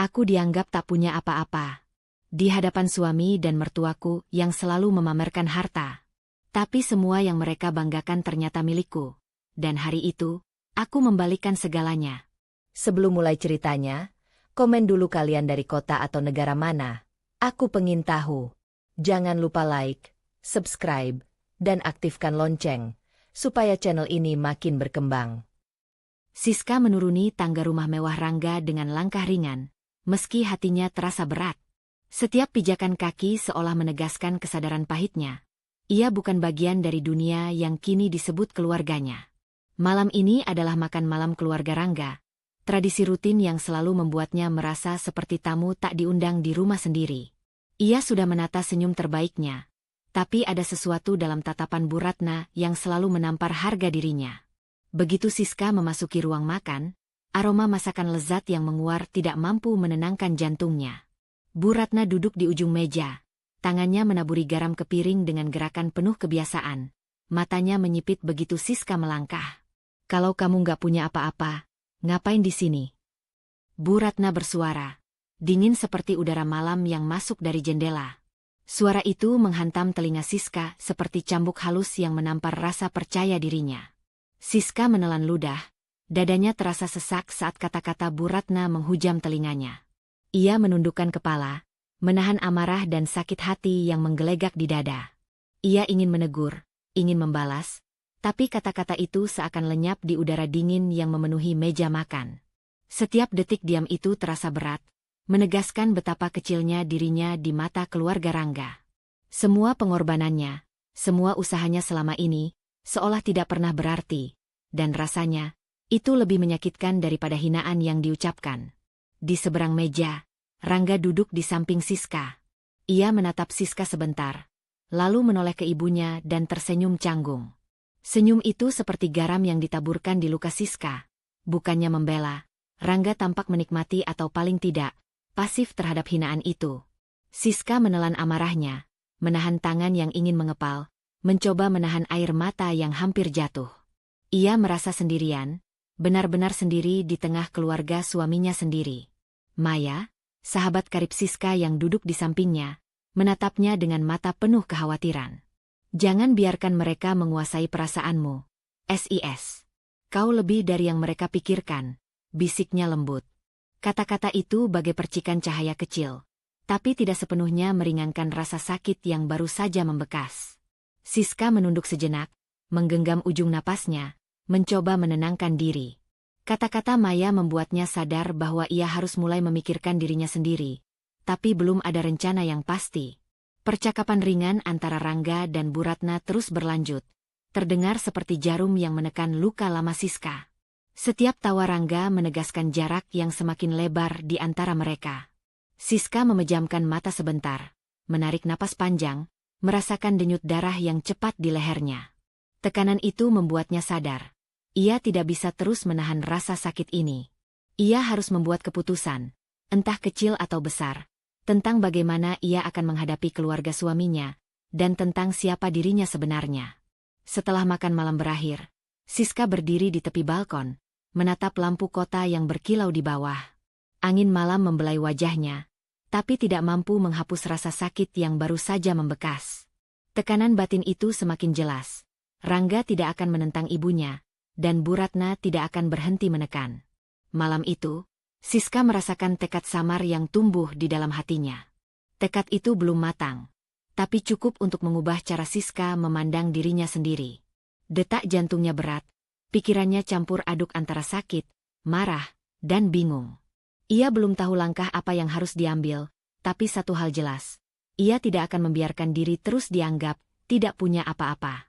Aku dianggap tak punya apa-apa. Di hadapan suami dan mertuaku yang selalu memamerkan harta. Tapi semua yang mereka banggakan ternyata milikku. Dan hari itu, aku membalikkan segalanya. Sebelum mulai ceritanya, komen dulu kalian dari kota atau negara mana. Aku pengen tahu. Jangan lupa like, subscribe, dan aktifkan lonceng, supaya channel ini makin berkembang. Siska menuruni tangga rumah mewah Rangga dengan langkah ringan, meski hatinya terasa berat. Setiap pijakan kaki seolah menegaskan kesadaran pahitnya. Ia bukan bagian dari dunia yang kini disebut keluarganya. Malam ini adalah makan malam keluarga Rangga. Tradisi rutin yang selalu membuatnya merasa seperti tamu tak diundang di rumah sendiri. Ia sudah menata senyum terbaiknya. Tapi ada sesuatu dalam tatapan Bu Ratna yang selalu menampar harga dirinya. Begitu Siska memasuki ruang makan, aroma masakan lezat yang menguar tidak mampu menenangkan jantungnya. Bu Ratna duduk di ujung meja. Tangannya menaburi garam ke piring dengan gerakan penuh kebiasaan. Matanya menyipit begitu Siska melangkah. Kalau kamu nggak punya apa-apa, ngapain di sini? Bu Ratna bersuara. Dingin seperti udara malam yang masuk dari jendela. Suara itu menghantam telinga Siska seperti cambuk halus yang menampar rasa percaya dirinya. Siska menelan ludah. Dadanya terasa sesak saat kata-kata Bu Ratna menghujam telinganya. Ia menundukkan kepala, menahan amarah dan sakit hati yang menggelegak di dada. Ia ingin menegur, ingin membalas, tapi kata-kata itu seakan lenyap di udara dingin yang memenuhi meja makan. Setiap detik diam itu terasa berat, menegaskan betapa kecilnya dirinya di mata keluarga Rangga. Semua pengorbanannya, semua usahanya selama ini, seolah tidak pernah berarti, dan rasanya, itu lebih menyakitkan daripada hinaan yang diucapkan. Di seberang meja, Rangga duduk di samping Siska. Ia menatap Siska sebentar, lalu menoleh ke ibunya dan tersenyum canggung. Senyum itu seperti garam yang ditaburkan di luka Siska. Bukannya membela, Rangga tampak menikmati atau paling tidak, pasif terhadap hinaan itu. Siska menelan amarahnya, menahan tangan yang ingin mengepal, mencoba menahan air mata yang hampir jatuh. Ia merasa sendirian, benar-benar sendiri di tengah keluarga suaminya sendiri. Maya, sahabat karib Siska yang duduk di sampingnya, menatapnya dengan mata penuh kekhawatiran. Jangan biarkan mereka menguasai perasaanmu. SIS. Kau lebih dari yang mereka pikirkan, bisiknya lembut. Kata-kata itu bagai percikan cahaya kecil, tapi tidak sepenuhnya meringankan rasa sakit yang baru saja membekas. Siska menunduk sejenak, menggenggam ujung napasnya, mencoba menenangkan diri. Kata-kata Maya membuatnya sadar bahwa ia harus mulai memikirkan dirinya sendiri, tapi belum ada rencana yang pasti. Percakapan ringan antara Rangga dan Bu Ratna terus berlanjut, terdengar seperti jarum yang menekan luka lama Siska. Setiap tawa Rangga menegaskan jarak yang semakin lebar di antara mereka. Siska memejamkan mata sebentar, menarik napas panjang, merasakan denyut darah yang cepat di lehernya. Tekanan itu membuatnya sadar. Ia tidak bisa terus menahan rasa sakit ini. Ia harus membuat keputusan, entah kecil atau besar, tentang bagaimana ia akan menghadapi keluarga suaminya, dan tentang siapa dirinya sebenarnya. Setelah makan malam berakhir, Siska berdiri di tepi balkon, menatap lampu kota yang berkilau di bawah. Angin malam membelai wajahnya, tapi tidak mampu menghapus rasa sakit yang baru saja membekas. Tekanan batin itu semakin jelas. Rangga tidak akan menentang ibunya, dan Bu Ratna tidak akan berhenti menekan. Malam itu, Siska merasakan tekad samar yang tumbuh di dalam hatinya. Tekad itu belum matang, tapi cukup untuk mengubah cara Siska memandang dirinya sendiri. Detak jantungnya berat, pikirannya campur aduk antara sakit, marah, dan bingung. Ia belum tahu langkah apa yang harus diambil, tapi satu hal jelas. Ia tidak akan membiarkan diri terus dianggap tidak punya apa-apa.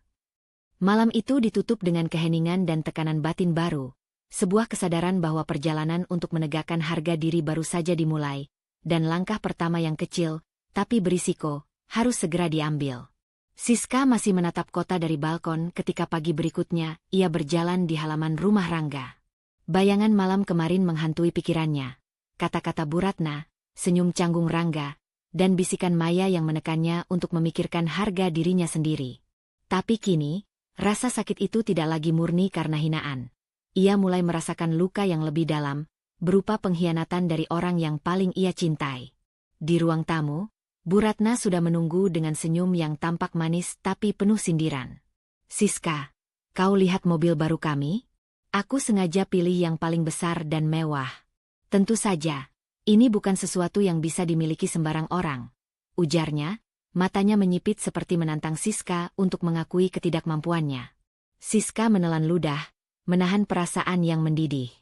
Malam itu ditutup dengan keheningan dan tekanan batin baru, sebuah kesadaran bahwa perjalanan untuk menegakkan harga diri baru saja dimulai, dan langkah pertama yang kecil, tapi berisiko, harus segera diambil. Siska masih menatap kota dari balkon ketika pagi berikutnya ia berjalan di halaman rumah Rangga. Bayangan malam kemarin menghantui pikirannya. Kata-kata Bu Ratna, senyum canggung Rangga, dan bisikan Maya yang menekannya untuk memikirkan harga dirinya sendiri. Tapi kini, rasa sakit itu tidak lagi murni karena hinaan. Ia mulai merasakan luka yang lebih dalam, berupa pengkhianatan dari orang yang paling ia cintai. Di ruang tamu, Bu Ratna sudah menunggu dengan senyum yang tampak manis tapi penuh sindiran. "Siska, kau lihat mobil baru kami? Aku sengaja pilih yang paling besar dan mewah. Tentu saja, ini bukan sesuatu yang bisa dimiliki sembarang orang," ujarnya, matanya menyipit seperti menantang Siska untuk mengakui ketidakmampuannya. Siska menelan ludah, menahan perasaan yang mendidih.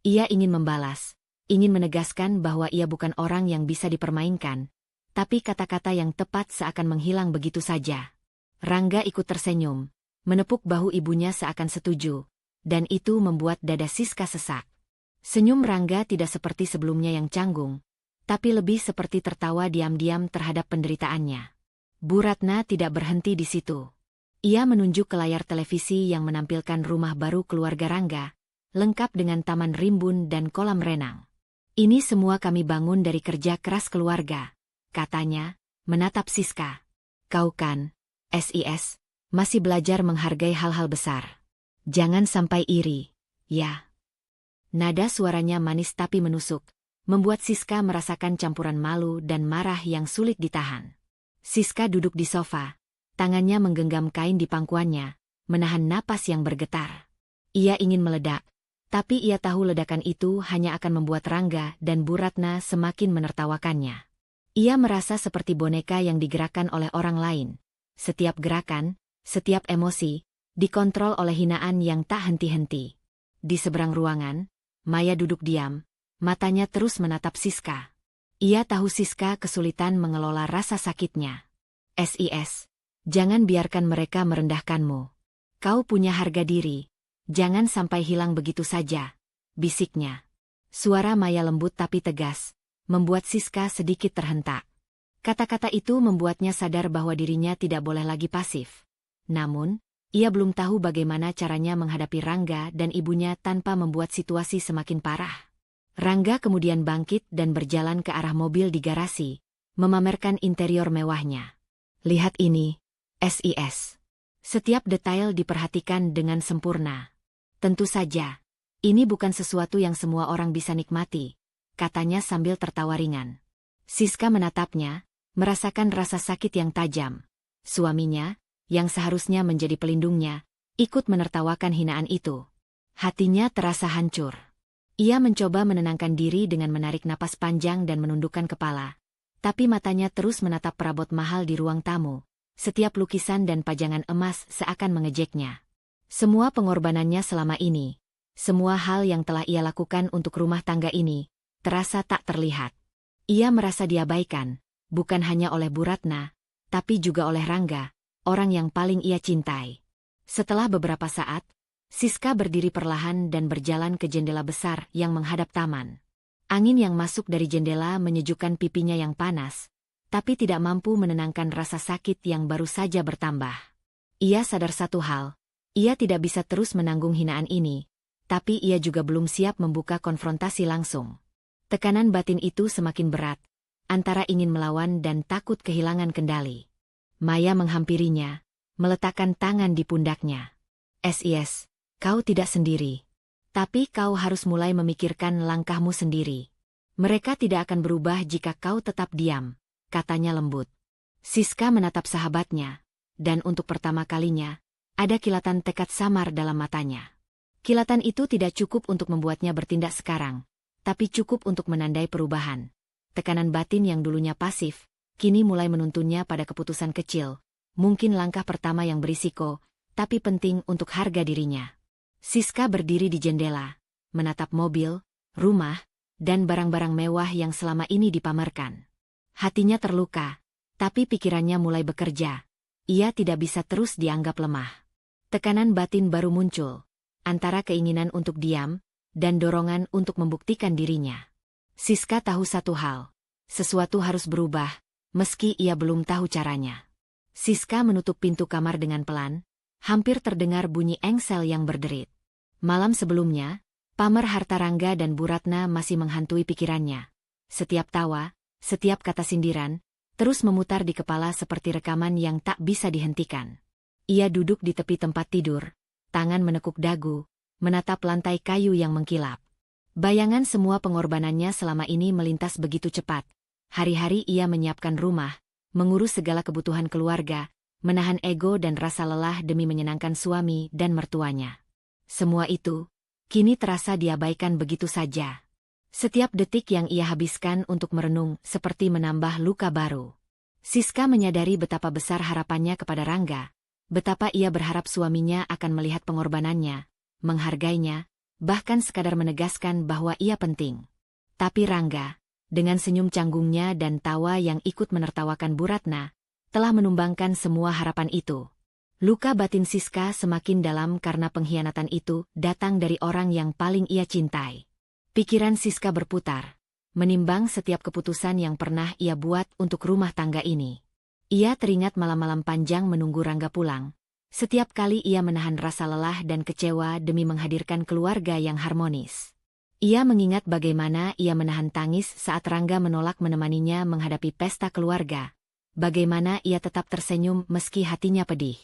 Ia ingin membalas, ingin menegaskan bahwa ia bukan orang yang bisa dipermainkan, tapi kata-kata yang tepat seakan menghilang begitu saja. Rangga ikut tersenyum, menepuk bahu ibunya seakan setuju, dan itu membuat dada Siska sesak. Senyum Rangga tidak seperti sebelumnya yang canggung, tapi lebih seperti tertawa diam-diam terhadap penderitaannya. Bu Ratna tidak berhenti di situ. Ia menunjuk ke layar televisi yang menampilkan rumah baru keluarga Rangga, lengkap dengan taman rimbun dan kolam renang. "Ini semua kami bangun dari kerja keras keluarga," katanya, menatap Siska. "Kau kan, SIS, masih belajar menghargai hal-hal besar. Jangan sampai iri, ya." Nada suaranya manis tapi menusuk, membuat Siska merasakan campuran malu dan marah yang sulit ditahan. Siska duduk di sofa, tangannya menggenggam kain di pangkuannya, menahan napas yang bergetar. Ia ingin meledak, tapi ia tahu ledakan itu hanya akan membuat Rangga dan Bu Ratna semakin menertawakannya. Ia merasa seperti boneka yang digerakkan oleh orang lain. Setiap gerakan, setiap emosi, dikontrol oleh hinaan yang tak henti-henti. Di seberang ruangan, Maya duduk diam, matanya terus menatap Siska. Ia tahu Siska kesulitan mengelola rasa sakitnya. "SIS, jangan biarkan mereka merendahkanmu. Kau punya harga diri, jangan sampai hilang begitu saja," bisiknya. Suara Maya lembut tapi tegas, membuat Siska sedikit terhentak. Kata-kata itu membuatnya sadar bahwa dirinya tidak boleh lagi pasif. Namun, ia belum tahu bagaimana caranya menghadapi Rangga dan ibunya tanpa membuat situasi semakin parah. Rangga kemudian bangkit dan berjalan ke arah mobil di garasi, memamerkan interior mewahnya. "Lihat ini, SIS. Setiap detail diperhatikan dengan sempurna. Tentu saja, ini bukan sesuatu yang semua orang bisa nikmati," katanya sambil tertawa ringan. Siska menatapnya, merasakan rasa sakit yang tajam. Suaminya, yang seharusnya menjadi pelindungnya, ikut menertawakan hinaan itu. Hatinya terasa hancur. Ia mencoba menenangkan diri dengan menarik napas panjang dan menundukkan kepala. Tapi matanya terus menatap perabot mahal di ruang tamu. Setiap lukisan dan pajangan emas seakan mengejeknya. Semua pengorbanannya selama ini, semua hal yang telah ia lakukan untuk rumah tangga ini, terasa tak terlihat. Ia merasa diabaikan, bukan hanya oleh Bu Ratna, tapi juga oleh Rangga, orang yang paling ia cintai. Setelah beberapa saat, Siska berdiri perlahan dan berjalan ke jendela besar yang menghadap taman. Angin yang masuk dari jendela menyejukkan pipinya yang panas, tapi tidak mampu menenangkan rasa sakit yang baru saja bertambah. Ia sadar satu hal, ia tidak bisa terus menanggung hinaan ini, tapi ia juga belum siap membuka konfrontasi langsung. Tekanan batin itu semakin berat, antara ingin melawan dan takut kehilangan kendali. Maya menghampirinya, meletakkan tangan di pundaknya. "SIS, kau tidak sendiri. Tapi kau harus mulai memikirkan langkahmu sendiri. Mereka tidak akan berubah jika kau tetap diam," katanya lembut. Siska menatap sahabatnya, dan untuk pertama kalinya, ada kilatan tekad samar dalam matanya. Kilatan itu tidak cukup untuk membuatnya bertindak sekarang, tapi cukup untuk menandai perubahan. Tekanan batin yang dulunya pasif, kini mulai menuntunnya pada keputusan kecil, mungkin langkah pertama yang berisiko, tapi penting untuk harga dirinya. Siska berdiri di jendela, menatap mobil, rumah, dan barang-barang mewah yang selama ini dipamerkan. Hatinya terluka, tapi pikirannya mulai bekerja. Ia tidak bisa terus dianggap lemah. Tekanan batin baru muncul, antara keinginan untuk diam, dan dorongan untuk membuktikan dirinya. Siska tahu satu hal, sesuatu harus berubah, meski ia belum tahu caranya. Siska menutup pintu kamar dengan pelan, hampir terdengar bunyi engsel yang berderit. Malam sebelumnya, pamer harta Rangga dan Bu Ratna masih menghantui pikirannya. Setiap tawa, setiap kata sindiran, terus memutar di kepala seperti rekaman yang tak bisa dihentikan. Ia duduk di tepi tempat tidur, tangan menekuk dagu, menatap lantai kayu yang mengkilap. Bayangan semua pengorbanannya selama ini melintas begitu cepat. Hari-hari ia menyiapkan rumah, mengurus segala kebutuhan keluarga, menahan ego dan rasa lelah demi menyenangkan suami dan mertuanya. Semua itu, kini terasa diabaikan begitu saja. Setiap detik yang ia habiskan untuk merenung seperti menambah luka baru. Siska menyadari betapa besar harapannya kepada Rangga, betapa ia berharap suaminya akan melihat pengorbanannya, menghargainya, bahkan sekadar menegaskan bahwa ia penting. Tapi Rangga, dengan senyum canggungnya dan tawa yang ikut menertawakan Bu Ratna, telah menumbangkan semua harapan itu. Luka batin Siska semakin dalam karena pengkhianatan itu datang dari orang yang paling ia cintai. Pikiran Siska berputar, menimbang setiap keputusan yang pernah ia buat untuk rumah tangga ini. Ia teringat malam-malam panjang menunggu Rangga pulang. Setiap kali ia menahan rasa lelah dan kecewa demi menghadirkan keluarga yang harmonis. Ia mengingat bagaimana ia menahan tangis saat Rangga menolak menemaninya menghadapi pesta keluarga. Bagaimana ia tetap tersenyum meski hatinya pedih.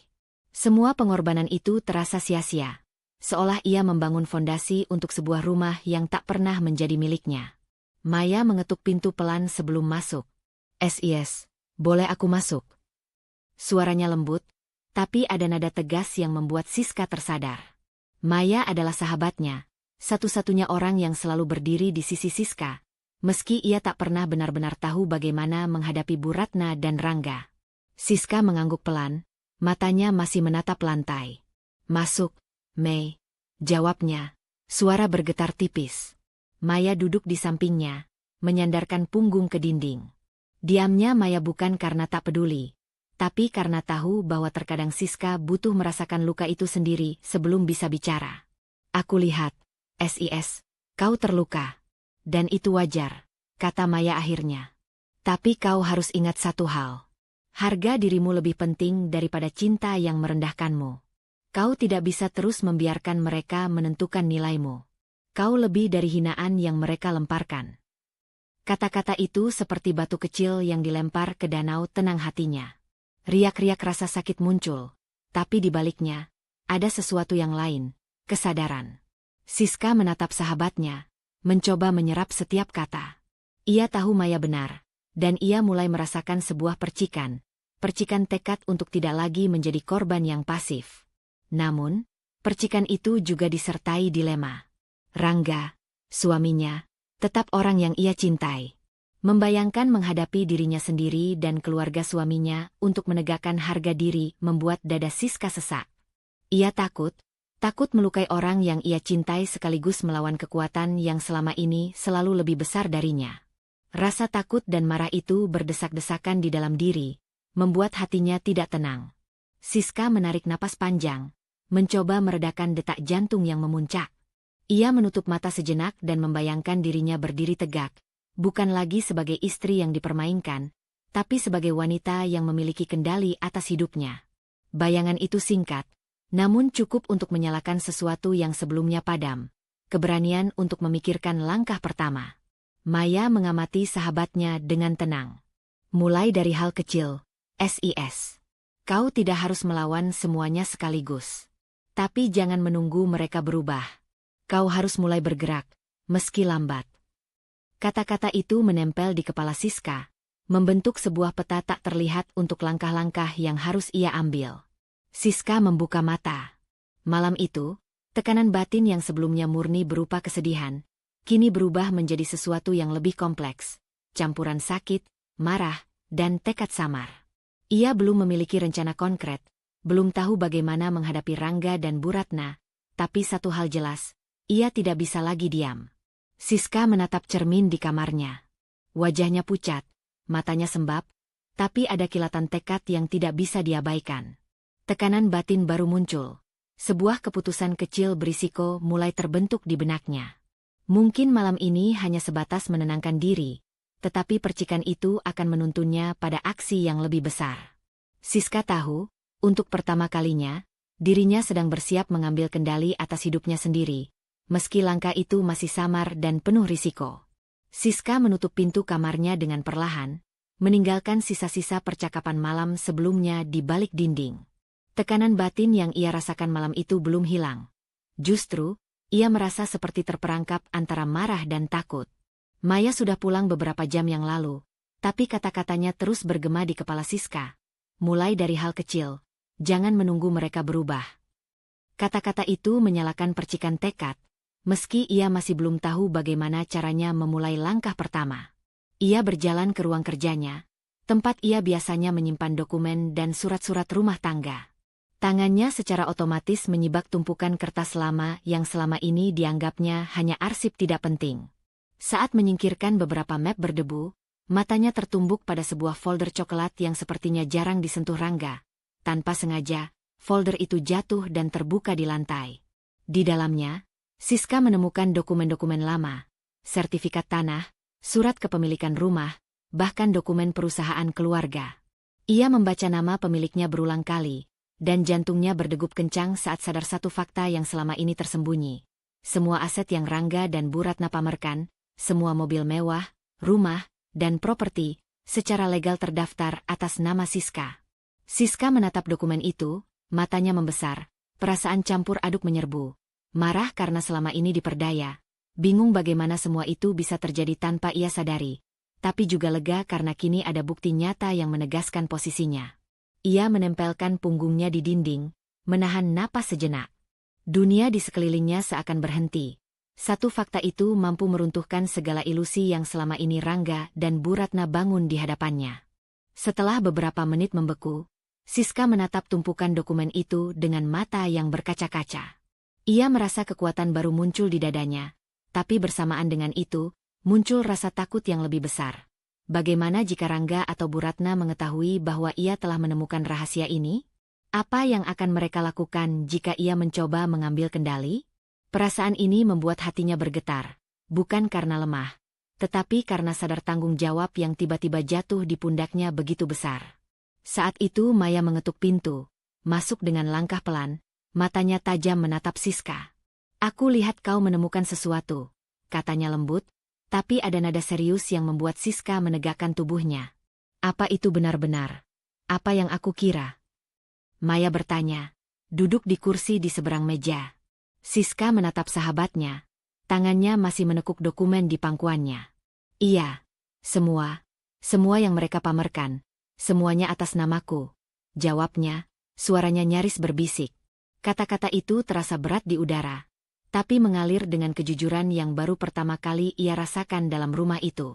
Semua pengorbanan itu terasa sia-sia. Seolah ia membangun fondasi untuk sebuah rumah yang tak pernah menjadi miliknya. Maya mengetuk pintu pelan sebelum masuk. "Sis, boleh aku masuk?" Suaranya lembut, tapi ada nada tegas yang membuat Siska tersadar. Maya adalah sahabatnya, satu-satunya orang yang selalu berdiri di sisi Siska, meski ia tak pernah benar-benar tahu bagaimana menghadapi Bu Ratna dan Rangga. Siska mengangguk pelan, matanya masih menatap lantai. "Masuk, Mei," jawabnya, suara bergetar tipis. Maya duduk di sampingnya, menyandarkan punggung ke dinding. Diamnya Maya bukan karena tak peduli, tapi karena tahu bahwa terkadang Siska butuh merasakan luka itu sendiri sebelum bisa bicara. "Aku lihat, Sis, kau terluka. Dan itu wajar," kata Maya akhirnya. "Tapi kau harus ingat satu hal. Harga dirimu lebih penting daripada cinta yang merendahkanmu. Kau tidak bisa terus membiarkan mereka menentukan nilaimu. Kau lebih dari hinaan yang mereka lemparkan." Kata-kata itu seperti batu kecil yang dilempar ke danau tenang hatinya. Riak-riak rasa sakit muncul, tapi di baliknya, ada sesuatu yang lain, kesadaran. Siska menatap sahabatnya, mencoba menyerap setiap kata. Ia tahu Maya benar, dan ia mulai merasakan sebuah percikan tekad untuk tidak lagi menjadi korban yang pasif. Namun, percikan itu juga disertai dilema. Rangga, suaminya, tetap orang yang ia cintai. Membayangkan menghadapi dirinya sendiri dan keluarga suaminya untuk menegakkan harga diri membuat dada Siska sesak. Ia takut melukai orang yang ia cintai sekaligus melawan kekuatan yang selama ini selalu lebih besar darinya. Rasa takut dan marah itu berdesak-desakan di dalam diri, membuat hatinya tidak tenang. Siska menarik napas panjang, mencoba meredakan detak jantung yang memuncak. Ia menutup mata sejenak dan membayangkan dirinya berdiri tegak, bukan lagi sebagai istri yang dipermainkan, tapi sebagai wanita yang memiliki kendali atas hidupnya. Bayangan itu singkat, namun cukup untuk menyalakan sesuatu yang sebelumnya padam, keberanian untuk memikirkan langkah pertama. Maya mengamati sahabatnya dengan tenang. "Mulai dari hal kecil, Sis. Kau tidak harus melawan semuanya sekaligus. Tapi jangan menunggu mereka berubah. Kau harus mulai bergerak, meski lambat." Kata-kata itu menempel di kepala Siska, membentuk sebuah peta tak terlihat untuk langkah-langkah yang harus ia ambil. Siska membuka mata. Malam itu, tekanan batin yang sebelumnya murni berupa kesedihan, kini berubah menjadi sesuatu yang lebih kompleks, campuran sakit, marah, dan tekad samar. Ia belum memiliki rencana konkret, belum tahu bagaimana menghadapi Rangga dan Bu Ratna, tapi satu hal jelas, ia tidak bisa lagi diam. Siska menatap cermin di kamarnya. Wajahnya pucat, matanya sembab, tapi ada kilatan tekad yang tidak bisa diabaikan. Tekanan batin baru muncul. Sebuah keputusan kecil berisiko mulai terbentuk di benaknya. Mungkin malam ini hanya sebatas menenangkan diri, tetapi percikan itu akan menuntunnya pada aksi yang lebih besar. Siska tahu, untuk pertama kalinya, dirinya sedang bersiap mengambil kendali atas hidupnya sendiri, meski langkah itu masih samar dan penuh risiko. Siska menutup pintu kamarnya dengan perlahan, meninggalkan sisa-sisa percakapan malam sebelumnya di balik dinding. Tekanan batin yang ia rasakan malam itu belum hilang. Justru, Ia merasa seperti terperangkap antara marah dan takut. Maya sudah pulang beberapa jam yang lalu, tapi kata-katanya terus bergema di kepala Siska. Mulai dari hal kecil, jangan menunggu mereka berubah. Kata-kata itu menyalakan percikan tekad, meski ia masih belum tahu bagaimana caranya memulai langkah pertama. Ia berjalan ke ruang kerjanya, tempat ia biasanya menyimpan dokumen dan surat-surat rumah tangga. Tangannya secara otomatis menyibak tumpukan kertas lama yang selama ini dianggapnya hanya arsip tidak penting. Saat menyingkirkan beberapa map berdebu, matanya tertumbuk pada sebuah folder coklat yang sepertinya jarang disentuh Rangga. Tanpa sengaja, folder itu jatuh dan terbuka di lantai. Di dalamnya, Siska menemukan dokumen-dokumen lama, sertifikat tanah, surat kepemilikan rumah, bahkan dokumen perusahaan keluarga. Ia membaca nama pemiliknya berulang kali, dan jantungnya berdegup kencang saat sadar satu fakta yang selama ini tersembunyi. Semua aset yang Rangga dan Bu Ratna pamerkan, semua mobil mewah, rumah, dan properti, secara legal terdaftar atas nama Siska. Siska menatap dokumen itu, matanya membesar, perasaan campur aduk menyerbu. Marah karena selama ini diperdaya, bingung bagaimana semua itu bisa terjadi tanpa ia sadari, tapi juga lega karena kini ada bukti nyata yang menegaskan posisinya. Ia menempelkan punggungnya di dinding, menahan napas sejenak. Dunia di sekelilingnya seakan berhenti. Satu fakta itu mampu meruntuhkan segala ilusi yang selama ini Rangga dan Bu Ratna bangun di hadapannya. Setelah beberapa menit membeku, Siska menatap tumpukan dokumen itu dengan mata yang berkaca-kaca. Ia merasa kekuatan baru muncul di dadanya, tapi bersamaan dengan itu, muncul rasa takut yang lebih besar. Bagaimana jika Rangga atau Bu Ratna mengetahui bahwa ia telah menemukan rahasia ini? Apa yang akan mereka lakukan jika ia mencoba mengambil kendali? Perasaan ini membuat hatinya bergetar, bukan karena lemah, tetapi karena sadar tanggung jawab yang tiba-tiba jatuh di pundaknya begitu besar. Saat itu Maya mengetuk pintu, masuk dengan langkah pelan, matanya tajam menatap Siska. "Aku lihat kau menemukan sesuatu," katanya lembut, tapi ada nada serius yang membuat Siska menegakkan tubuhnya. "Apa itu benar-benar? Apa yang aku kira?" Maya bertanya, duduk di kursi di seberang meja. Siska menatap sahabatnya, tangannya masih menekuk dokumen di pangkuannya. "Iya, semua yang mereka pamerkan, semuanya atas namaku," jawabnya, suaranya nyaris berbisik. Kata-kata itu terasa berat di udara, tapi mengalir dengan kejujuran yang baru pertama kali ia rasakan dalam rumah itu.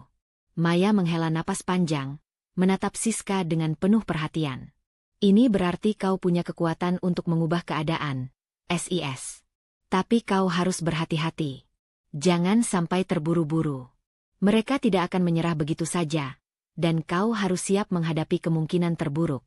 Maya menghela napas panjang, menatap Siska dengan penuh perhatian. "Ini berarti kau punya kekuatan untuk mengubah keadaan, SIS. Tapi kau harus berhati-hati. Jangan sampai terburu-buru. Mereka tidak akan menyerah begitu saja, dan kau harus siap menghadapi kemungkinan terburuk."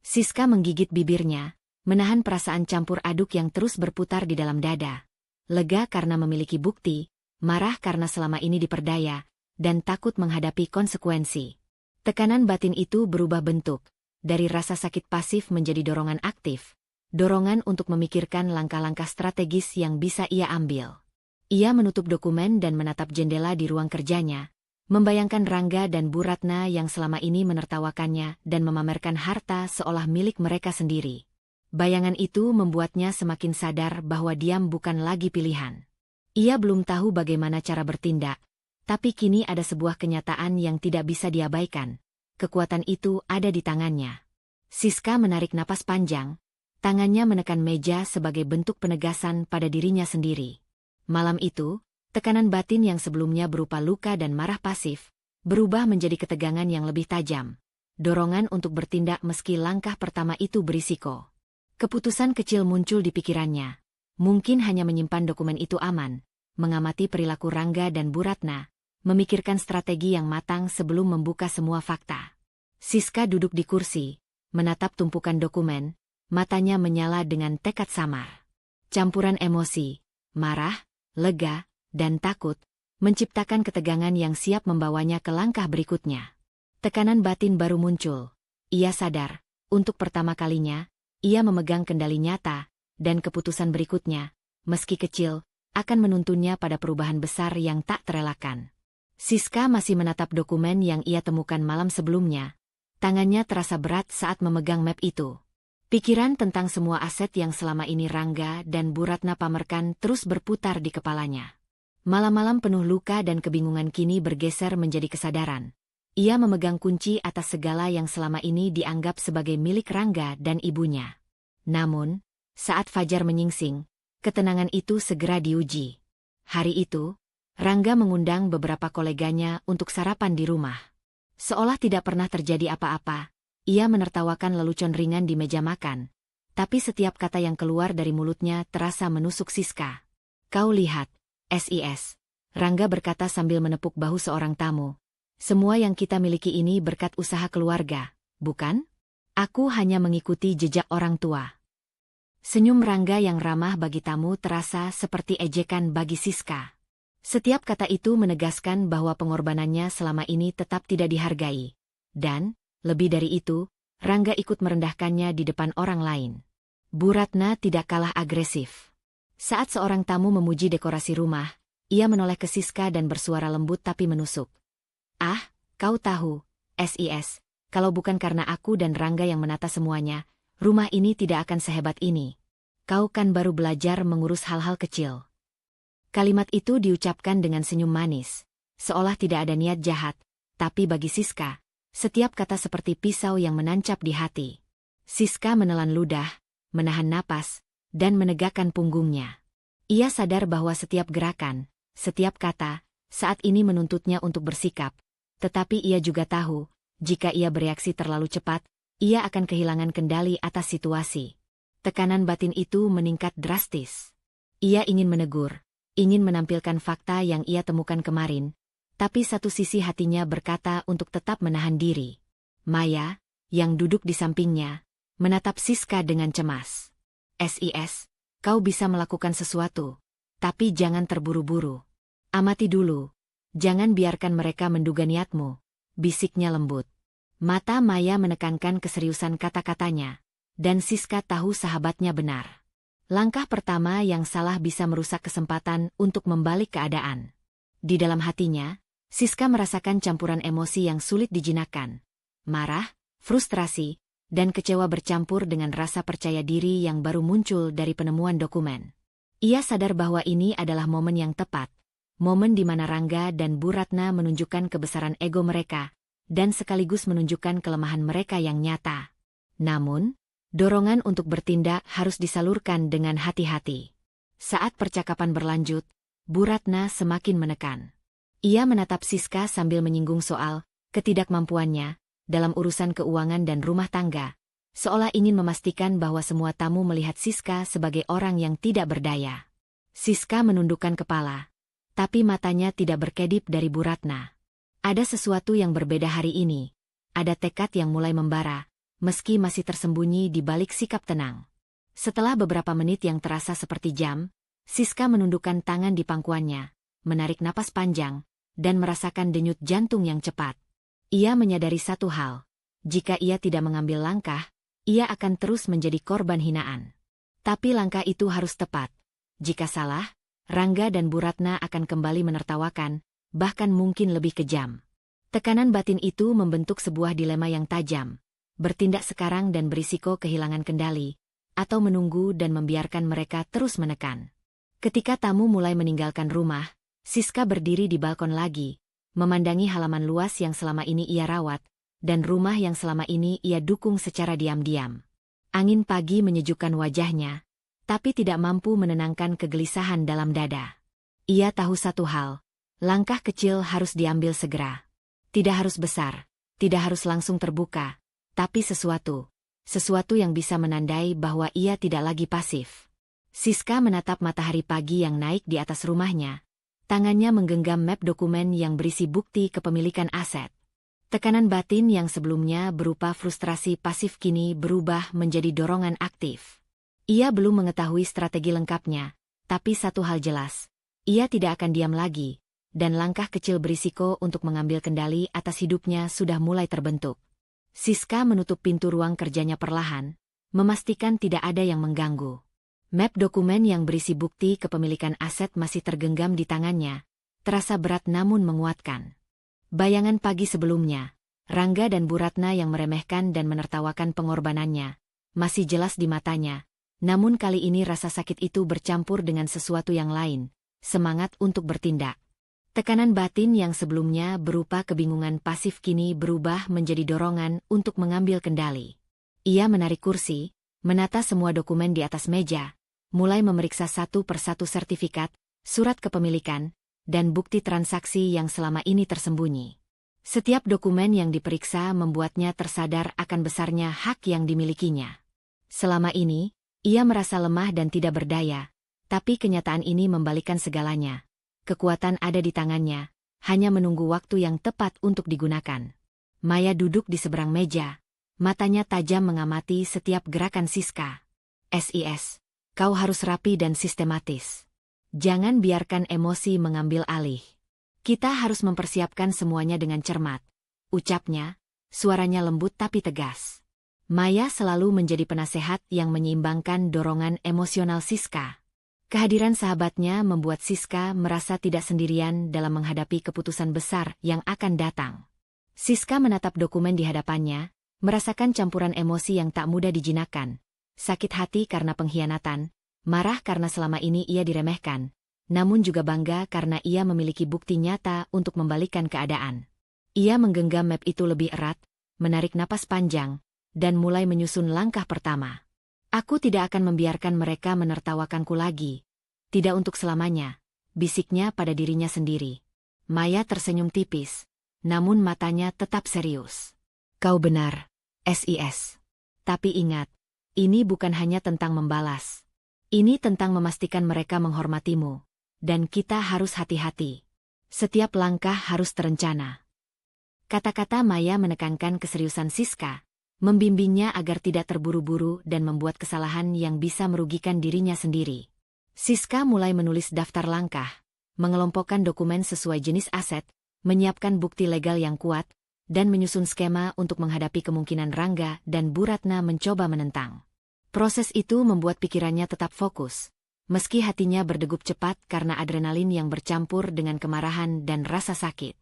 Siska menggigit bibirnya, menahan perasaan campur aduk yang terus berputar di dalam dada. Lega karena memiliki bukti, marah karena selama ini diperdaya, dan takut menghadapi konsekuensi. Tekanan batin itu berubah bentuk, dari rasa sakit pasif menjadi dorongan aktif, dorongan untuk memikirkan langkah-langkah strategis yang bisa ia ambil. Ia menutup dokumen dan menatap jendela di ruang kerjanya, membayangkan Rangga dan Bu Ratna yang selama ini menertawakannya dan memamerkan harta seolah milik mereka sendiri. Bayangan itu membuatnya semakin sadar bahwa diam bukan lagi pilihan. Ia belum tahu bagaimana cara bertindak, tapi kini ada sebuah kenyataan yang tidak bisa diabaikan. Kekuatan itu ada di tangannya. Siska menarik napas panjang, tangannya menekan meja sebagai bentuk penegasan pada dirinya sendiri. Malam itu, tekanan batin yang sebelumnya berupa luka dan marah pasif, berubah menjadi ketegangan yang lebih tajam. Dorongan untuk bertindak meski langkah pertama itu berisiko. Keputusan kecil muncul di pikirannya. Mungkin hanya menyimpan dokumen itu aman, mengamati perilaku Rangga dan Bu Ratna, memikirkan strategi yang matang sebelum membuka semua fakta. Siska duduk di kursi, menatap tumpukan dokumen, matanya menyala dengan tekad samar. Campuran emosi, marah, lega, dan takut, menciptakan ketegangan yang siap membawanya ke langkah berikutnya. Tekanan batin baru muncul. Ia sadar, untuk pertama kalinya, ia memegang kendali nyata, dan keputusan berikutnya, meski kecil, akan menuntunnya pada perubahan besar yang tak terelakkan. Siska masih menatap dokumen yang ia temukan malam sebelumnya. Tangannya terasa berat saat memegang map itu. Pikiran tentang semua aset yang selama ini Rangga dan Bu Ratna pamerkan terus berputar di kepalanya. Malam-malam penuh luka dan kebingungan kini bergeser menjadi kesadaran. Ia memegang kunci atas segala yang selama ini dianggap sebagai milik Rangga dan ibunya. Namun, saat fajar menyingsing, ketenangan itu segera diuji. Hari itu, Rangga mengundang beberapa koleganya untuk sarapan di rumah. Seolah tidak pernah terjadi apa-apa, ia menertawakan lelucon ringan di meja makan. Tapi setiap kata yang keluar dari mulutnya terasa menusuk Siska. "Kau lihat, SIS," Rangga berkata sambil menepuk bahu seorang tamu. "Semua yang kita miliki ini berkat usaha keluarga, bukan? Aku hanya mengikuti jejak orang tua." Senyum Rangga yang ramah bagi tamu terasa seperti ejekan bagi Siska. Setiap kata itu menegaskan bahwa pengorbanannya selama ini tetap tidak dihargai. Dan, lebih dari itu, Rangga ikut merendahkannya di depan orang lain. Bu Ratna tidak kalah agresif. Saat seorang tamu memuji dekorasi rumah, ia menoleh ke Siska dan bersuara lembut tapi menusuk. "Ah, kau tahu, SIS, kalau bukan karena aku dan Rangga yang menata semuanya, rumah ini tidak akan sehebat ini. Kau kan baru belajar mengurus hal-hal kecil." Kalimat itu diucapkan dengan senyum manis, seolah tidak ada niat jahat, tapi bagi Siska, setiap kata seperti pisau yang menancap di hati. Siska menelan ludah, menahan napas, dan menegakkan punggungnya. Ia sadar bahwa setiap gerakan, setiap kata, saat ini menuntutnya untuk bersikap, tetapi ia juga tahu, jika ia bereaksi terlalu cepat, ia akan kehilangan kendali atas situasi. Tekanan batin itu meningkat drastis. Ia ingin menegur, ingin menampilkan fakta yang ia temukan kemarin, tapi satu sisi hatinya berkata untuk tetap menahan diri. Maya, yang duduk di sampingnya, menatap Siska dengan cemas. "SIS, kau bisa melakukan sesuatu, tapi jangan terburu-buru. Amati dulu, jangan biarkan mereka menduga niatmu," bisiknya lembut. Mata Maya menekankan keseriusan kata-katanya, dan Siska tahu sahabatnya benar. Langkah pertama yang salah bisa merusak kesempatan untuk membalik keadaan. Di dalam hatinya, Siska merasakan campuran emosi yang sulit dijinakkan. Marah, frustrasi, dan kecewa bercampur dengan rasa percaya diri yang baru muncul dari penemuan dokumen. Ia sadar bahwa ini adalah momen yang tepat, momen di mana Rangga dan Bu Ratna menunjukkan kebesaran ego mereka, dan sekaligus menunjukkan kelemahan mereka yang nyata. Namun, dorongan untuk bertindak harus disalurkan dengan hati-hati. Saat percakapan berlanjut, Bu Ratna semakin menekan. Ia menatap Siska sambil menyinggung soal ketidakmampuannya dalam urusan keuangan dan rumah tangga, seolah ingin memastikan bahwa semua tamu melihat Siska sebagai orang yang tidak berdaya. Siska menundukkan kepala, tapi matanya tidak berkedip dari Bu Ratna. Ada sesuatu yang berbeda hari ini, ada tekad yang mulai membara, meski masih tersembunyi di balik sikap tenang. Setelah beberapa menit yang terasa seperti jam, Siska menundukkan tangan di pangkuannya, menarik napas panjang, dan merasakan denyut jantung yang cepat. Ia menyadari satu hal, jika ia tidak mengambil langkah, ia akan terus menjadi korban hinaan. Tapi langkah itu harus tepat. Jika salah, Rangga dan Bu Ratna akan kembali menertawakan, bahkan mungkin lebih kejam. Tekanan batin itu membentuk sebuah dilema yang tajam. Bertindak sekarang dan berisiko kehilangan kendali, atau menunggu dan membiarkan mereka terus menekan. Ketika tamu mulai meninggalkan rumah, Siska berdiri di balkon lagi, memandangi halaman luas yang selama ini ia rawat, dan rumah yang selama ini ia dukung secara diam-diam. Angin pagi menyejukkan wajahnya, tapi tidak mampu menenangkan kegelisahan dalam dada. Ia tahu satu hal, langkah kecil harus diambil segera. Tidak harus besar, tidak harus langsung terbuka, tapi sesuatu yang bisa menandai bahwa ia tidak lagi pasif. Siska menatap matahari pagi yang naik di atas rumahnya. Tangannya menggenggam map dokumen yang berisi bukti kepemilikan aset. Tekanan batin yang sebelumnya berupa frustrasi pasif kini berubah menjadi dorongan aktif. Ia belum mengetahui strategi lengkapnya, tapi satu hal jelas, ia tidak akan diam lagi, dan langkah kecil berisiko untuk mengambil kendali atas hidupnya sudah mulai terbentuk. Siska menutup pintu ruang kerjanya perlahan, memastikan tidak ada yang mengganggu. Map dokumen yang berisi bukti kepemilikan aset masih tergenggam di tangannya, terasa berat namun menguatkan. Bayangan pagi sebelumnya, Rangga dan Bu Ratna yang meremehkan dan menertawakan pengorbanannya, masih jelas di matanya. Namun kali ini rasa sakit itu bercampur dengan sesuatu yang lain, semangat untuk bertindak. Tekanan batin yang sebelumnya berupa kebingungan pasif kini berubah menjadi dorongan untuk mengambil kendali. Ia menarik kursi, menata semua dokumen di atas meja, mulai memeriksa satu persatu sertifikat, surat kepemilikan, dan bukti transaksi yang selama ini tersembunyi. Setiap dokumen yang diperiksa membuatnya tersadar akan besarnya hak yang dimilikinya. Selama ini, ia merasa lemah dan tidak berdaya, tapi kenyataan ini membalikkan segalanya. Kekuatan ada di tangannya, hanya menunggu waktu yang tepat untuk digunakan. Maya duduk di seberang meja, matanya tajam mengamati setiap gerakan Siska. "SIS, kau harus rapi dan sistematis. Jangan biarkan emosi mengambil alih. Kita harus mempersiapkan semuanya dengan cermat," ucapnya, suaranya lembut tapi tegas. Maya selalu menjadi penasehat yang menyeimbangkan dorongan emosional Siska. Kehadiran sahabatnya membuat Siska merasa tidak sendirian dalam menghadapi keputusan besar yang akan datang. Siska menatap dokumen di hadapannya, merasakan campuran emosi yang tak mudah dijinakkan. Sakit hati karena pengkhianatan, marah karena selama ini ia diremehkan, namun juga bangga karena ia memiliki bukti nyata untuk membalikkan keadaan. Ia menggenggam map itu lebih erat, menarik napas panjang, dan mulai menyusun langkah pertama. "Aku tidak akan membiarkan mereka menertawakanku lagi. Tidak untuk selamanya," bisiknya pada dirinya sendiri. Maya tersenyum tipis, namun matanya tetap serius. "Kau benar, SIS. Tapi ingat, ini bukan hanya tentang membalas. Ini tentang memastikan mereka menghormatimu. Dan kita harus hati-hati. Setiap langkah harus terencana." Kata-kata Maya menekankan keseriusan Siska, membimbingnya agar tidak terburu-buru dan membuat kesalahan yang bisa merugikan dirinya sendiri. Siska mulai menulis daftar langkah, mengelompokkan dokumen sesuai jenis aset, menyiapkan bukti legal yang kuat, dan menyusun skema untuk menghadapi kemungkinan Rangga dan Bu Ratna mencoba menentang. Proses itu membuat pikirannya tetap fokus, meski hatinya berdegup cepat karena adrenalin yang bercampur dengan kemarahan dan rasa sakit.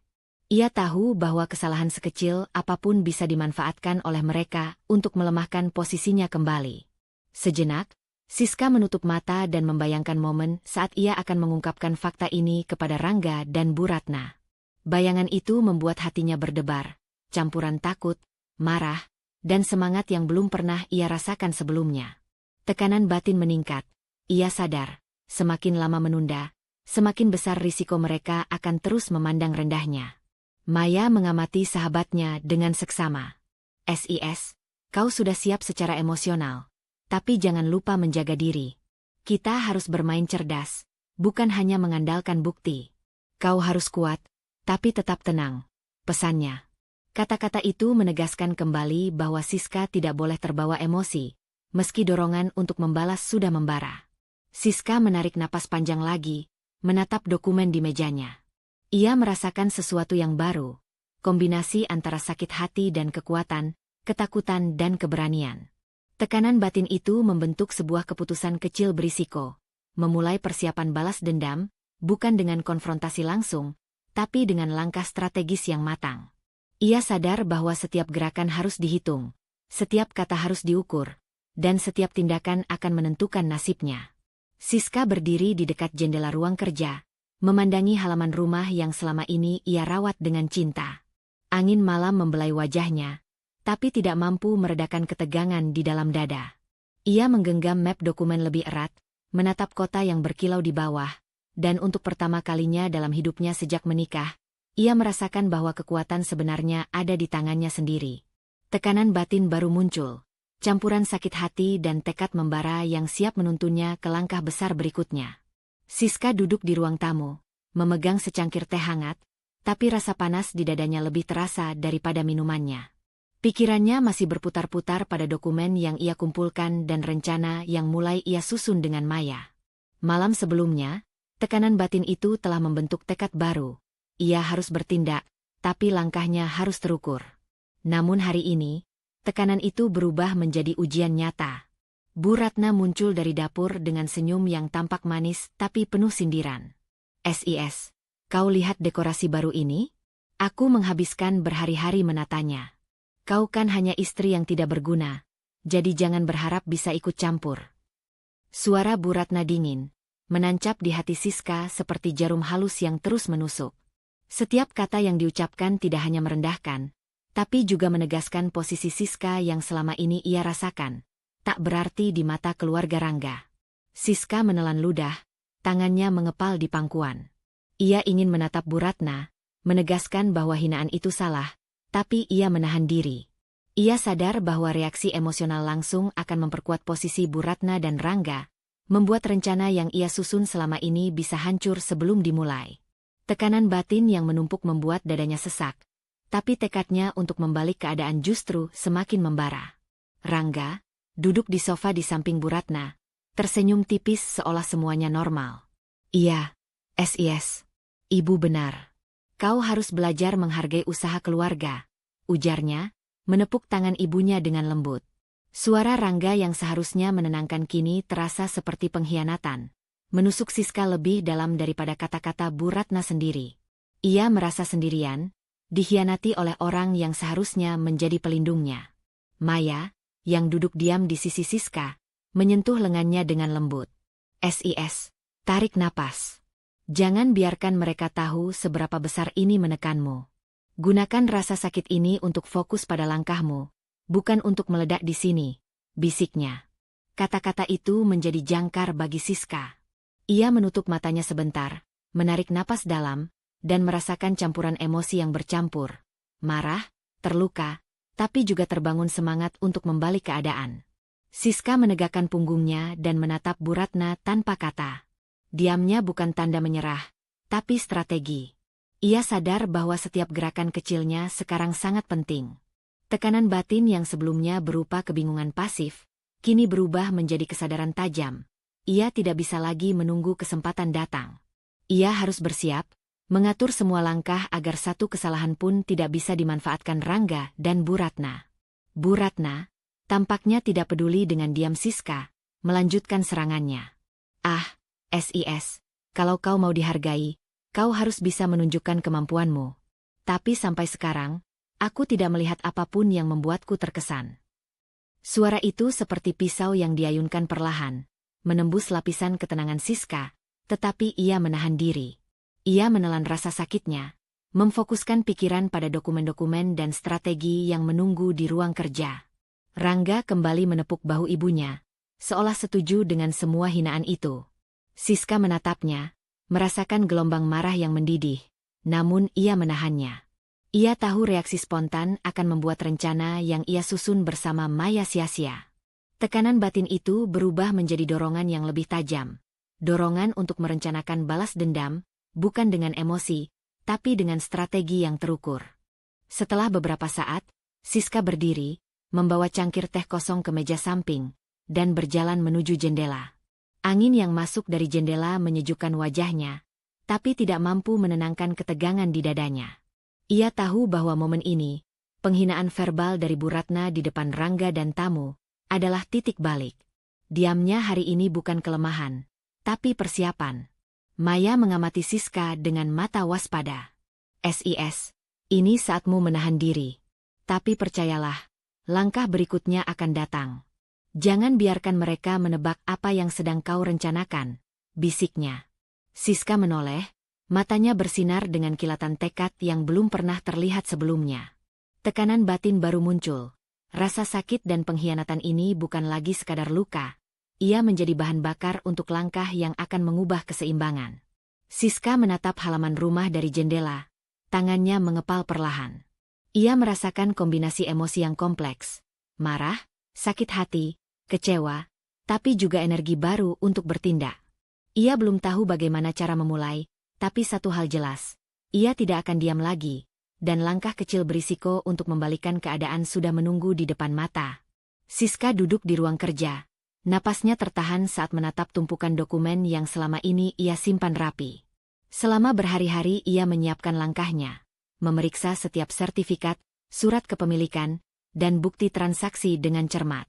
Ia tahu bahwa kesalahan sekecil apapun bisa dimanfaatkan oleh mereka untuk melemahkan posisinya kembali. Sejenak, Siska menutup mata dan membayangkan momen saat ia akan mengungkapkan fakta ini kepada Rangga dan Bu Ratna. Bayangan itu membuat hatinya berdebar, campuran takut, marah, dan semangat yang belum pernah ia rasakan sebelumnya. Tekanan batin meningkat. Ia sadar, semakin lama menunda, semakin besar risiko mereka akan terus memandang rendahnya. Maya mengamati sahabatnya dengan seksama. "SIS, kau sudah siap secara emosional. Tapi jangan lupa menjaga diri. Kita harus bermain cerdas, bukan hanya mengandalkan bukti. Kau harus kuat, tapi tetap tenang," pesannya. Kata-kata itu menegaskan kembali bahwa Siska tidak boleh terbawa emosi, meski dorongan untuk membalas sudah membara. Siska menarik napas panjang lagi, menatap dokumen di mejanya. Ia merasakan sesuatu yang baru, kombinasi antara sakit hati dan kekuatan, ketakutan dan keberanian. Tekanan batin itu membentuk sebuah keputusan kecil berisiko, memulai persiapan balas dendam, bukan dengan konfrontasi langsung, tapi dengan langkah strategis yang matang. Ia sadar bahwa setiap gerakan harus dihitung, setiap kata harus diukur, dan setiap tindakan akan menentukan nasibnya. Siska berdiri di dekat jendela ruang kerja, memandangi halaman rumah yang selama ini ia rawat dengan cinta. Angin malam membelai wajahnya, tapi tidak mampu meredakan ketegangan di dalam dada. Ia menggenggam map dokumen lebih erat, menatap kota yang berkilau di bawah, dan untuk pertama kalinya dalam hidupnya sejak menikah, ia merasakan bahwa kekuatan sebenarnya ada di tangannya sendiri. Tekanan batin baru muncul, campuran sakit hati dan tekad membara yang siap menuntunnya ke langkah besar berikutnya. Siska duduk di ruang tamu, memegang secangkir teh hangat, tapi rasa panas di dadanya lebih terasa daripada minumannya. Pikirannya masih berputar-putar pada dokumen yang ia kumpulkan dan rencana yang mulai ia susun dengan Maya. Malam sebelumnya, tekanan batin itu telah membentuk tekad baru. Ia harus bertindak, tapi langkahnya harus terukur. Namun hari ini, tekanan itu berubah menjadi ujian nyata. Bu Ratna muncul dari dapur dengan senyum yang tampak manis tapi penuh sindiran. "SIS, kau lihat dekorasi baru ini? Aku menghabiskan berhari-hari menatanya. Kau kan hanya istri yang tidak berguna, jadi jangan berharap bisa ikut campur. Suara Bu Ratna dingin, menancap di hati Siska seperti jarum halus yang terus menusuk. Setiap kata yang diucapkan tidak hanya merendahkan, tapi juga menegaskan posisi Siska yang selama ini ia rasakan tak berarti di mata keluarga Rangga. Siska menelan ludah, tangannya mengepal di pangkuan. Ia ingin menatap Bu Ratna, menegaskan bahwa hinaan itu salah, tapi ia menahan diri. Ia sadar bahwa reaksi emosional langsung akan memperkuat posisi Bu Ratna dan Rangga, membuat rencana yang ia susun selama ini bisa hancur sebelum dimulai. Tekanan batin yang menumpuk membuat dadanya sesak, tapi tekadnya untuk membalik keadaan justru semakin membara. Rangga, duduk di sofa di samping Bu Ratna, tersenyum tipis seolah semuanya normal. Iya, SIS. Ibu benar. Kau harus belajar menghargai usaha keluarga, ujarnya, menepuk tangan ibunya dengan lembut. Suara Rangga yang seharusnya menenangkan kini terasa seperti pengkhianatan, menusuk Siska lebih dalam daripada kata-kata Bu Ratna sendiri. Ia merasa sendirian, dikhianati oleh orang yang seharusnya menjadi pelindungnya. Maya, yang duduk diam di sisi Siska, menyentuh lengannya dengan lembut. SIS, tarik napas. Jangan biarkan mereka tahu seberapa besar ini menekanmu. Gunakan rasa sakit ini untuk fokus pada langkahmu, bukan untuk meledak di sini, bisiknya. Kata-kata itu menjadi jangkar bagi Siska. Ia menutup matanya sebentar, menarik napas dalam, dan merasakan campuran emosi yang bercampur. Marah, terluka, tapi juga terbangun semangat untuk membalik keadaan. Siska menegakkan punggungnya dan menatap Bu Ratna tanpa kata. Diamnya bukan tanda menyerah, tapi strategi. Ia sadar bahwa setiap gerakan kecilnya sekarang sangat penting. Tekanan batin yang sebelumnya berupa kebingungan pasif, kini berubah menjadi kesadaran tajam. Ia tidak bisa lagi menunggu kesempatan datang. Ia harus bersiap, mengatur semua langkah agar satu kesalahan pun tidak bisa dimanfaatkan Rangga dan Bu Ratna. Bu Ratna, tampaknya tidak peduli dengan diam Siska, melanjutkan serangannya. Ah, SIS, kalau kau mau dihargai, kau harus bisa menunjukkan kemampuanmu. Tapi sampai sekarang, aku tidak melihat apapun yang membuatku terkesan. Suara itu seperti pisau yang diayunkan perlahan, menembus lapisan ketenangan Siska, tetapi ia menahan diri. Ia menelan rasa sakitnya, memfokuskan pikiran pada dokumen-dokumen dan strategi yang menunggu di ruang kerja. Rangga kembali menepuk bahu ibunya, seolah setuju dengan semua hinaan itu. Siska menatapnya, merasakan gelombang marah yang mendidih, namun ia menahannya. Ia tahu reaksi spontan akan membuat rencana yang ia susun bersama Maya sia-sia. Tekanan batin itu berubah menjadi dorongan yang lebih tajam. Dorongan untuk merencanakan balas dendam, bukan dengan emosi, tapi dengan strategi yang terukur. Setelah beberapa saat, Siska berdiri, membawa cangkir teh kosong ke meja samping, dan berjalan menuju jendela. Angin yang masuk dari jendela menyejukkan wajahnya, tapi tidak mampu menenangkan ketegangan di dadanya. Ia tahu bahwa momen ini, penghinaan verbal dari Bu Ratna di depan Rangga dan tamu, adalah titik balik. Diamnya hari ini bukan kelemahan, tapi persiapan. Maya mengamati Siska dengan mata waspada. SIS, ini saatmu menahan diri. Tapi percayalah, langkah berikutnya akan datang. Jangan biarkan mereka menebak apa yang sedang kau rencanakan, bisiknya. Siska menoleh, matanya bersinar dengan kilatan tekad yang belum pernah terlihat sebelumnya. Tekanan batin baru muncul. Rasa sakit dan pengkhianatan ini bukan lagi sekadar luka. Ia menjadi bahan bakar untuk langkah yang akan mengubah keseimbangan. Siska menatap halaman rumah dari jendela, tangannya mengepal perlahan. Ia merasakan kombinasi emosi yang kompleks. Marah, sakit hati, kecewa, tapi juga energi baru untuk bertindak. Ia belum tahu bagaimana cara memulai, tapi satu hal jelas, ia tidak akan diam lagi, dan langkah kecil berisiko untuk membalikkan keadaan sudah menunggu di depan mata. Siska duduk di ruang kerja, napasnya tertahan saat menatap tumpukan dokumen yang selama ini ia simpan rapi. Selama berhari-hari ia menyiapkan langkahnya, memeriksa setiap sertifikat, surat kepemilikan, dan bukti transaksi dengan cermat.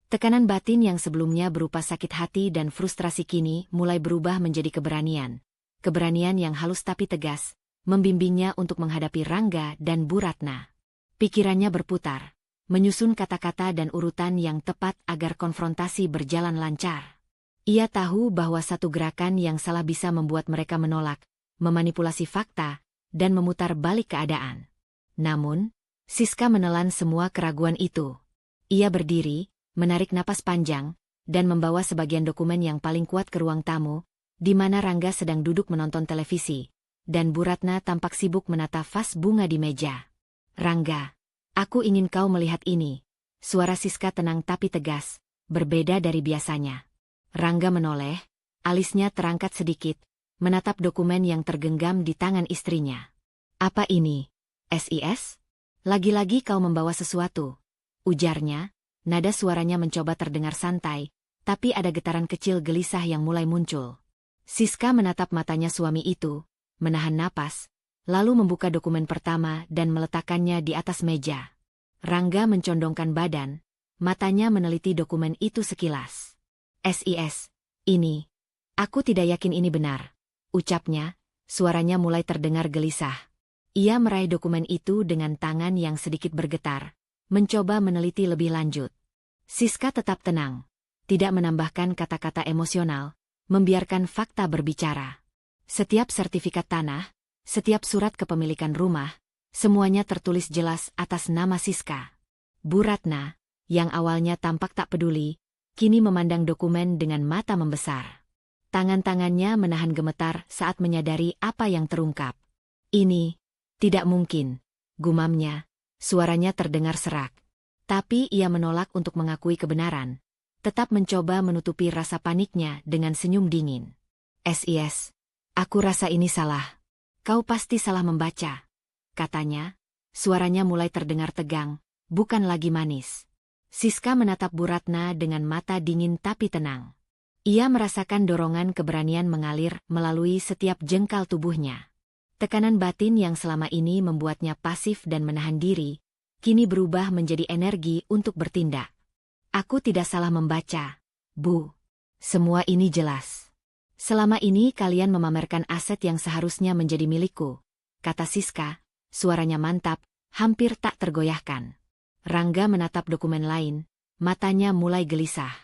Tekanan batin yang sebelumnya berupa sakit hati dan frustrasi kini mulai berubah menjadi keberanian. Keberanian yang halus tapi tegas, membimbingnya untuk menghadapi Rangga dan Bu Ratna. Pikirannya berputar. menyusun kata-kata dan urutan yang tepat agar konfrontasi berjalan lancar. Ia tahu bahwa satu gerakan yang salah bisa membuat mereka menolak, memanipulasi fakta, dan memutar balik keadaan. Namun, Siska menelan semua keraguan itu. Ia berdiri, menarik napas panjang, dan membawa sebagian dokumen yang paling kuat ke ruang tamu, di mana Rangga sedang duduk menonton televisi, dan Bu Ratna tampak sibuk menata vas bunga di meja. "Rangga, aku ingin kau melihat ini." Suara Siska tenang tapi tegas, berbeda dari biasanya. Rangga menoleh, alisnya terangkat sedikit, menatap dokumen yang tergenggam di tangan istrinya. "Apa ini? SIS? Lagi-lagi kau membawa sesuatu?" ujarnya, nada suaranya mencoba terdengar santai, tapi ada getaran kecil gelisah yang mulai muncul. Siska menatap matanya suami itu, menahan napas, lalu membuka dokumen pertama dan meletakkannya di atas meja. Rangga mencondongkan badan, matanya meneliti dokumen itu sekilas. "SIS, ini. Aku tidak yakin ini benar," ucapnya, suaranya mulai terdengar gelisah. Ia meraih dokumen itu dengan tangan yang sedikit bergetar, mencoba meneliti lebih lanjut. Siska tetap tenang, tidak menambahkan kata-kata emosional, membiarkan fakta berbicara. Setiap sertifikat tanah, setiap surat kepemilikan rumah, semuanya tertulis jelas atas nama Siska. Bu Ratna, yang awalnya tampak tak peduli, kini memandang dokumen dengan mata membesar. Tangan-tangannya menahan gemetar saat menyadari apa yang terungkap. "Ini tidak mungkin," gumamnya, suaranya terdengar serak. Tapi ia menolak untuk mengakui kebenaran, tetap mencoba menutupi rasa paniknya dengan senyum dingin. "SIS, aku rasa ini salah. Kau pasti salah membaca," katanya, suaranya mulai terdengar tegang, bukan lagi manis. Siska menatap Bu Ratna dengan mata dingin tapi tenang. Ia merasakan dorongan keberanian mengalir melalui setiap jengkal tubuhnya. Tekanan batin yang selama ini membuatnya pasif dan menahan diri, kini berubah menjadi energi untuk bertindak. "Aku tidak salah membaca, Bu. Semua ini jelas. Selama ini kalian memamerkan aset yang seharusnya menjadi milikku," kata Siska, suaranya mantap, hampir tak tergoyahkan. Rangga menatap dokumen lain, matanya mulai gelisah.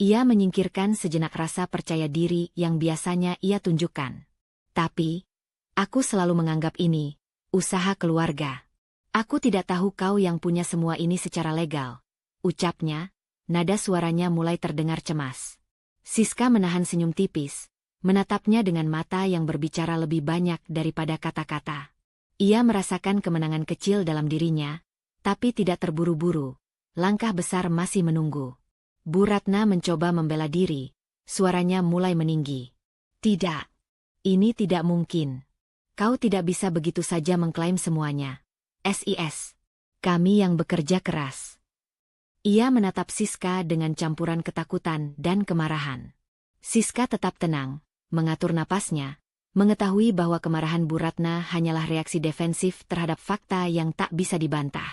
Ia menyingkirkan sejenak rasa percaya diri yang biasanya ia tunjukkan. "Tapi, aku selalu menganggap ini usaha keluarga. Aku tidak tahu kau yang punya semua ini secara legal," ucapnya, nada suaranya mulai terdengar cemas. Siska menahan senyum tipis, menatapnya dengan mata yang berbicara lebih banyak daripada kata-kata. Ia merasakan kemenangan kecil dalam dirinya, tapi tidak terburu-buru, langkah besar masih menunggu. Bu Ratna mencoba membela diri, suaranya mulai meninggi. "Tidak. Ini tidak mungkin. Kau tidak bisa begitu saja mengklaim semuanya. SIS. Kami yang bekerja keras." Ia menatap Siska dengan campuran ketakutan dan kemarahan. Siska tetap tenang, mengatur napasnya, mengetahui bahwa kemarahan Bu Ratna hanyalah reaksi defensif terhadap fakta yang tak bisa dibantah.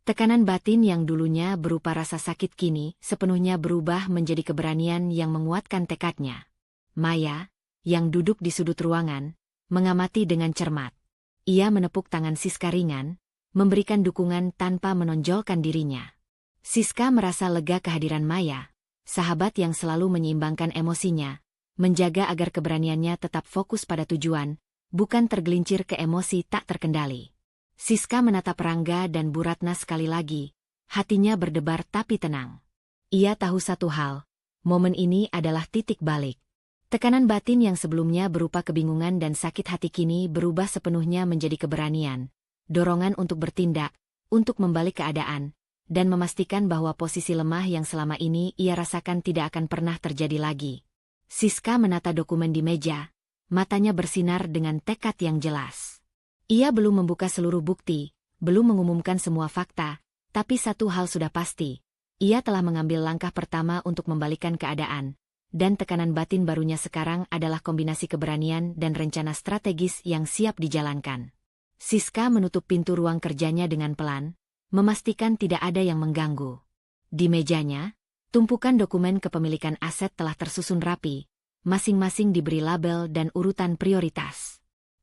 Tekanan batin yang dulunya berupa rasa sakit kini sepenuhnya berubah menjadi keberanian yang menguatkan tekadnya. Maya, yang duduk di sudut ruangan, mengamati dengan cermat. Ia menepuk tangan Siska ringan, memberikan dukungan tanpa menonjolkan dirinya. Siska merasa lega kehadiran Maya, sahabat yang selalu menyeimbangkan emosinya, menjaga agar keberaniannya tetap fokus pada tujuan, bukan tergelincir ke emosi tak terkendali. Siska menatap Rangga dan Bu Ratna sekali lagi, hatinya berdebar tapi tenang. Ia tahu satu hal, momen ini adalah titik balik. Tekanan batin yang sebelumnya berupa kebingungan dan sakit hati kini berubah sepenuhnya menjadi keberanian, dorongan untuk bertindak, untuk membalik keadaan, dan memastikan bahwa posisi lemah yang selama ini ia rasakan tidak akan pernah terjadi lagi. Siska menata dokumen di meja, matanya bersinar dengan tekad yang jelas. Ia belum membuka seluruh bukti, belum mengumumkan semua fakta, tapi satu hal sudah pasti. Ia telah mengambil langkah pertama untuk membalikan keadaan, dan tekanan batin barunya sekarang adalah kombinasi keberanian dan rencana strategis yang siap dijalankan. Siska menutup pintu ruang kerjanya dengan pelan, memastikan tidak ada yang mengganggu. Di mejanya, tumpukan dokumen kepemilikan aset telah tersusun rapi, masing-masing diberi label dan urutan prioritas.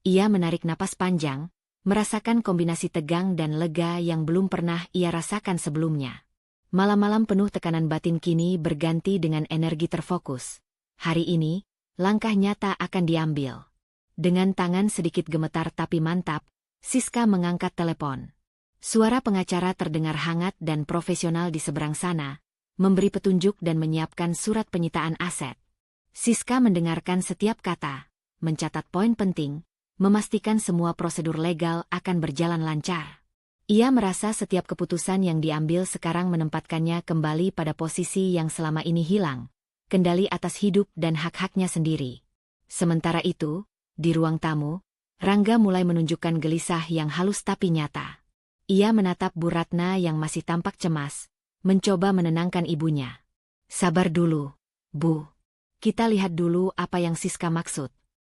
Ia menarik napas panjang, merasakan kombinasi tegang dan lega yang belum pernah ia rasakan sebelumnya. Malam-malam penuh tekanan batin kini berganti dengan energi terfokus. Hari ini, langkah nyata akan diambil. Dengan tangan sedikit gemetar tapi mantap, Siska mengangkat telepon. Suara pengacara terdengar hangat dan profesional di seberang sana, memberi petunjuk dan menyiapkan surat penyitaan aset. Siska mendengarkan setiap kata, mencatat poin penting, memastikan semua prosedur legal akan berjalan lancar. Ia merasa setiap keputusan yang diambil sekarang menempatkannya kembali pada posisi yang selama ini hilang, kendali atas hidup dan hak-haknya sendiri. Sementara itu, di ruang tamu, Rangga mulai menunjukkan gelisah yang halus tapi nyata. Ia menatap Bu Ratna yang masih tampak cemas, mencoba menenangkan ibunya. Sabar dulu, Bu. Kita lihat dulu apa yang Siska maksud.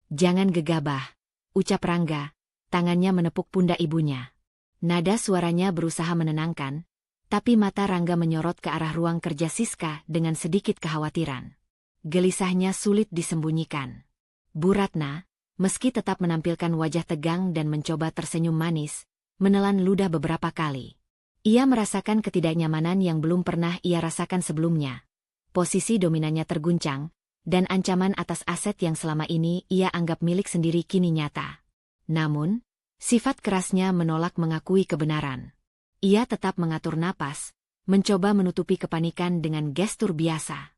Jangan gegabah, ucap Rangga, tangannya menepuk pundak ibunya. Nada suaranya berusaha menenangkan, tapi mata Rangga menyorot ke arah ruang kerja Siska dengan sedikit kekhawatiran. Gelisahnya sulit disembunyikan. Bu Ratna, meski tetap menampilkan wajah tegang dan mencoba tersenyum manis, menelan ludah beberapa kali. Ia merasakan ketidaknyamanan yang belum pernah ia rasakan sebelumnya. Posisi dominannya terguncang, dan ancaman atas aset yang selama ini ia anggap milik sendiri kini nyata. Namun, sifat kerasnya menolak mengakui kebenaran. Ia tetap mengatur napas, mencoba menutupi kepanikan dengan gestur biasa.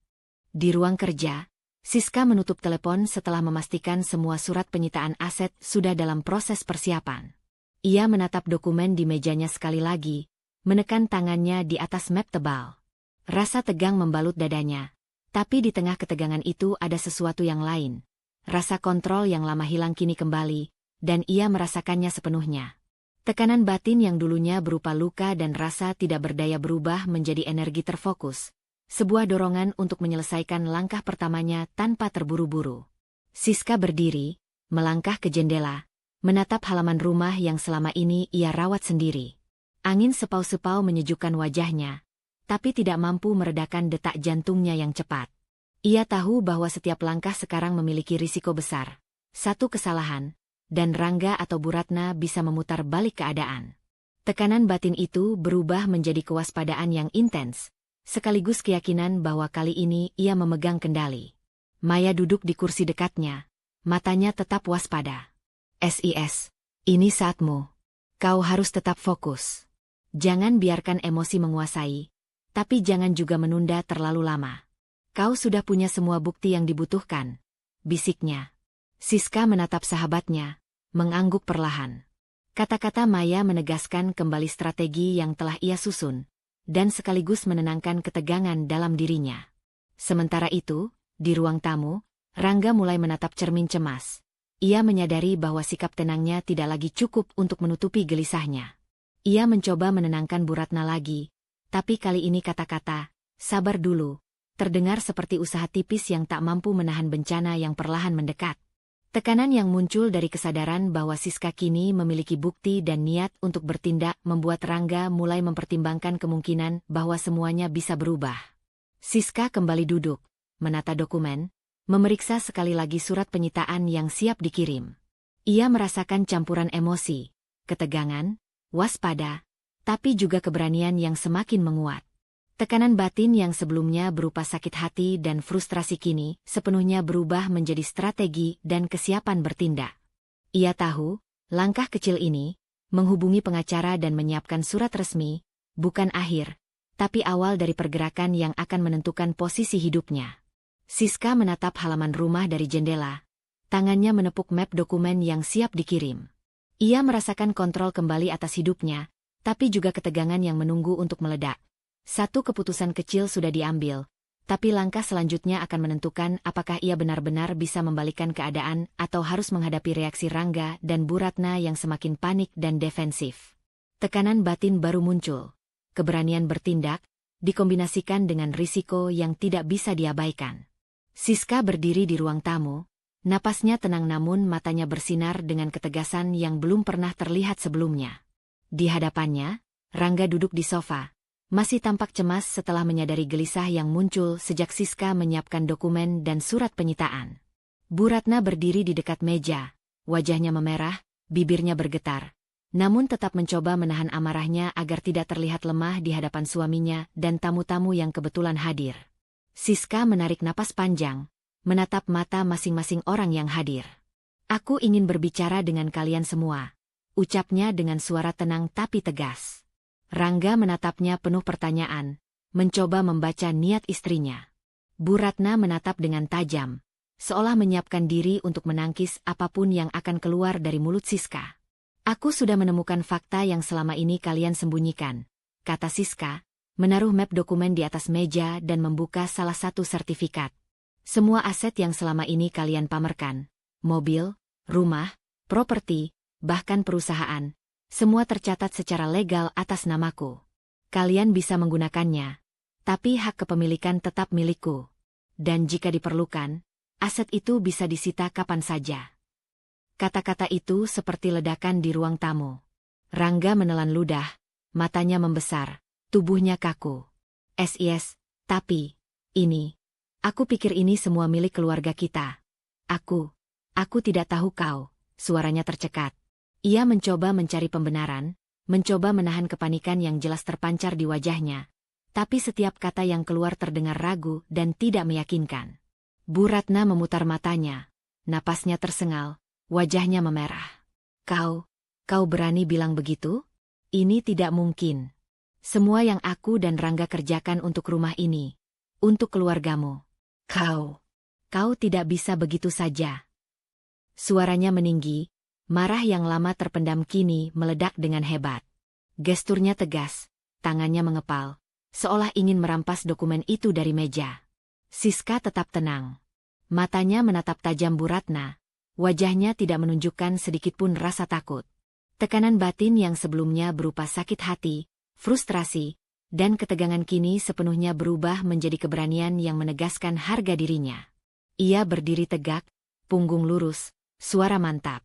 Di ruang kerja, Siska menutup telepon setelah memastikan semua surat penyitaan aset sudah dalam proses persiapan. Ia menatap dokumen di mejanya sekali lagi, menekan tangannya di atas map tebal. Rasa tegang membalut dadanya. Tapi di tengah ketegangan itu ada sesuatu yang lain. Rasa kontrol yang lama hilang kini kembali, dan ia merasakannya sepenuhnya. Tekanan batin yang dulunya berupa luka dan rasa tidak berdaya berubah menjadi energi terfokus. Sebuah dorongan untuk menyelesaikan langkah pertamanya tanpa terburu-buru. Siska berdiri, melangkah ke jendela, menatap halaman rumah yang selama ini ia rawat sendiri. Angin sepau-sepau menyejukkan wajahnya, tapi tidak mampu meredakan detak jantungnya yang cepat. Ia tahu bahwa setiap langkah sekarang memiliki risiko besar. Satu kesalahan, dan Rangga atau Bu Ratna bisa memutar balik keadaan. Tekanan batin itu berubah menjadi kewaspadaan yang intens, sekaligus keyakinan bahwa kali ini ia memegang kendali. Maya duduk di kursi dekatnya, matanya tetap waspada. "Sis, ini saatmu. Kau harus tetap fokus. Jangan biarkan emosi menguasai. Tapi jangan juga menunda terlalu lama. Kau sudah punya semua bukti yang dibutuhkan," bisiknya. Siska menatap sahabatnya, mengangguk perlahan. Kata-kata Maya menegaskan kembali strategi yang telah ia susun, dan sekaligus menenangkan ketegangan dalam dirinya. Sementara itu, di ruang tamu, Rangga mulai menatap cermin cemas. Ia menyadari bahwa sikap tenangnya tidak lagi cukup untuk menutupi gelisahnya. Ia mencoba menenangkan Bu Ratna lagi, tapi kali ini kata-kata, "Sabar dulu," terdengar seperti usaha tipis yang tak mampu menahan bencana yang perlahan mendekat. Tekanan yang muncul dari kesadaran bahwa Siska kini memiliki bukti dan niat untuk bertindak membuat Rangga mulai mempertimbangkan kemungkinan bahwa semuanya bisa berubah. Siska kembali duduk, menata dokumen, memeriksa sekali lagi surat penyitaan yang siap dikirim. Ia merasakan campuran emosi, ketegangan, waspada, tapi juga keberanian yang semakin menguat. Tekanan batin yang sebelumnya berupa sakit hati dan frustrasi kini sepenuhnya berubah menjadi strategi dan kesiapan bertindak. Ia tahu, langkah kecil ini, menghubungi pengacara dan menyiapkan surat resmi, bukan akhir, tapi awal dari pergerakan yang akan menentukan posisi hidupnya. Siska menatap halaman rumah dari jendela, tangannya menepuk map dokumen yang siap dikirim. Ia merasakan kontrol kembali atas hidupnya, tapi juga ketegangan yang menunggu untuk meledak. Satu keputusan kecil sudah diambil, tapi langkah selanjutnya akan menentukan apakah ia benar-benar bisa membalikkan keadaan atau harus menghadapi reaksi Rangga dan Bu Ratna yang semakin panik dan defensif. Tekanan batin baru muncul. Keberanian bertindak, dikombinasikan dengan risiko yang tidak bisa diabaikan. Siska berdiri di ruang tamu, napasnya tenang namun matanya bersinar dengan ketegasan yang belum pernah terlihat sebelumnya. Di hadapannya, Rangga duduk di sofa, masih tampak cemas setelah menyadari gelisah yang muncul sejak Siska menyiapkan dokumen dan surat penyitaan. Bu Ratna berdiri di dekat meja, wajahnya memerah, bibirnya bergetar, namun tetap mencoba menahan amarahnya agar tidak terlihat lemah di hadapan suaminya dan tamu-tamu yang kebetulan hadir. Siska menarik napas panjang, menatap mata masing-masing orang yang hadir. "Aku ingin berbicara dengan kalian semua," ucapnya dengan suara tenang tapi tegas. Rangga menatapnya penuh pertanyaan, mencoba membaca niat istrinya. Bu Ratna menatap dengan tajam, seolah menyiapkan diri untuk menangkis apapun yang akan keluar dari mulut Siska. "Aku sudah menemukan fakta yang selama ini kalian sembunyikan," kata Siska, menaruh map dokumen di atas meja dan membuka salah satu sertifikat. "Semua aset yang selama ini kalian pamerkan, mobil, rumah, properti, bahkan perusahaan, semua tercatat secara legal atas namaku. Kalian bisa menggunakannya, tapi hak kepemilikan tetap milikku. Dan jika diperlukan, aset itu bisa disita kapan saja." Kata-kata itu seperti ledakan di ruang tamu. Rangga menelan ludah, matanya membesar, tubuhnya kaku. "SIS, tapi, aku pikir ini semua milik keluarga kita. Aku tidak tahu kau," suaranya tercekat. Ia mencoba mencari pembenaran, mencoba menahan kepanikan yang jelas terpancar di wajahnya. Tapi setiap kata yang keluar terdengar ragu dan tidak meyakinkan. Bu Ratna memutar matanya, napasnya tersengal. Wajahnya memerah. Kau berani bilang begitu? Ini tidak mungkin. Semua yang aku dan Rangga kerjakan untuk rumah ini, untuk keluargamu. Kau tidak bisa begitu saja." Suaranya meninggi, marah yang lama terpendam kini meledak dengan hebat. Gesturnya tegas, tangannya mengepal, seolah ingin merampas dokumen itu dari meja. Siska tetap tenang. Matanya menatap tajam Bu Ratna. Wajahnya tidak menunjukkan sedikitpun rasa takut. Tekanan batin yang sebelumnya berupa sakit hati, frustrasi, dan ketegangan kini sepenuhnya berubah menjadi keberanian yang menegaskan harga dirinya. Ia berdiri tegak, punggung lurus, suara mantap.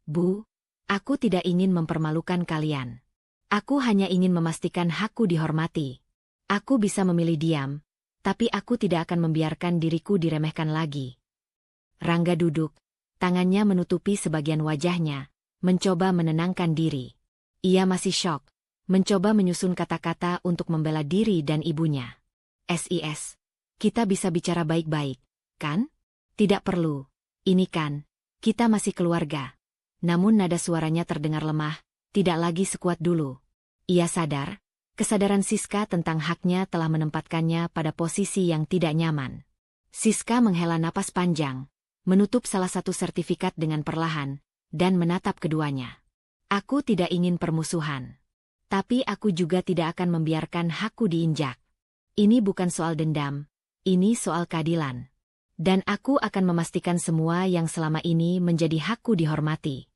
"Bu, aku tidak ingin mempermalukan kalian. Aku hanya ingin memastikan hakku dihormati. Aku bisa memilih diam, tapi aku tidak akan membiarkan diriku diremehkan lagi." Rangga duduk. Tangannya menutupi sebagian wajahnya, mencoba menenangkan diri. Ia masih syok, mencoba menyusun kata-kata untuk membela diri dan ibunya. "SIS, kita bisa bicara baik-baik, kan? Tidak perlu. Ini kan, kita masih keluarga." Namun nada suaranya terdengar lemah, tidak lagi sekuat dulu. Ia sadar, kesadaran Siska tentang haknya telah menempatkannya pada posisi yang tidak nyaman. Siska menghela napas panjang, menutup salah satu sertifikat dengan perlahan, dan menatap keduanya. "Aku tidak ingin permusuhan. Tapi aku juga tidak akan membiarkan hakku diinjak. Ini bukan soal dendam, ini soal keadilan. Dan aku akan memastikan semua yang selama ini menjadi hakku dihormati."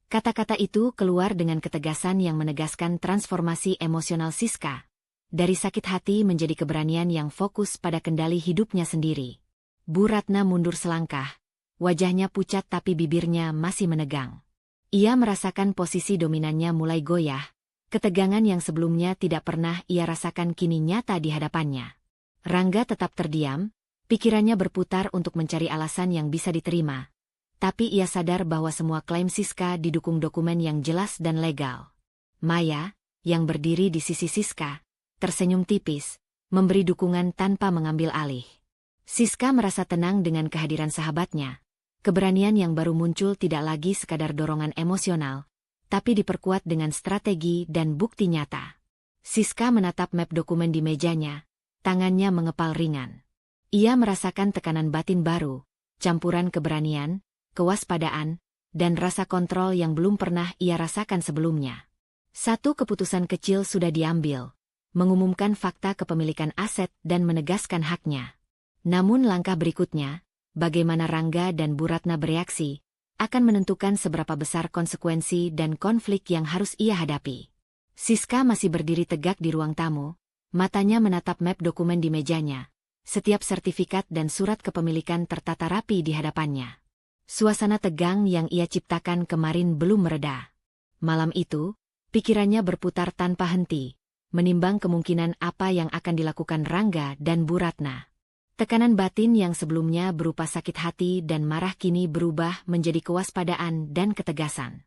Kata-kata itu keluar dengan ketegasan yang menegaskan transformasi emosional Siska. Dari sakit hati menjadi keberanian yang fokus pada kendali hidupnya sendiri. Bu Ratna mundur selangkah, wajahnya pucat tapi bibirnya masih menegang. Ia merasakan posisi dominannya mulai goyah, ketegangan yang sebelumnya tidak pernah ia rasakan kini nyata di hadapannya. Rangga tetap terdiam, pikirannya berputar untuk mencari alasan yang bisa diterima. Tapi ia sadar bahwa semua klaim Siska didukung dokumen yang jelas dan legal. Maya, yang berdiri di sisi Siska, tersenyum tipis, memberi dukungan tanpa mengambil alih. Siska merasa tenang dengan kehadiran sahabatnya. Keberanian yang baru muncul tidak lagi sekadar dorongan emosional, tapi diperkuat dengan strategi dan bukti nyata. Siska menatap map dokumen di mejanya, tangannya mengepal ringan. Ia merasakan tekanan batin baru, campuran keberanian, kewaspadaan, dan rasa kontrol yang belum pernah ia rasakan sebelumnya. Satu keputusan kecil sudah diambil, mengumumkan fakta kepemilikan aset dan menegaskan haknya. Namun langkah berikutnya, bagaimana Rangga dan Bu Ratna bereaksi, akan menentukan seberapa besar konsekuensi dan konflik yang harus ia hadapi. Siska masih berdiri tegak di ruang tamu, matanya menatap map dokumen di mejanya. Setiap sertifikat dan surat kepemilikan tertata rapi di hadapannya. Suasana tegang yang ia ciptakan kemarin belum mereda. Malam itu, pikirannya berputar tanpa henti, menimbang kemungkinan apa yang akan dilakukan Rangga dan Bu Ratna. Tekanan batin yang sebelumnya berupa sakit hati dan marah kini berubah menjadi kewaspadaan dan ketegasan.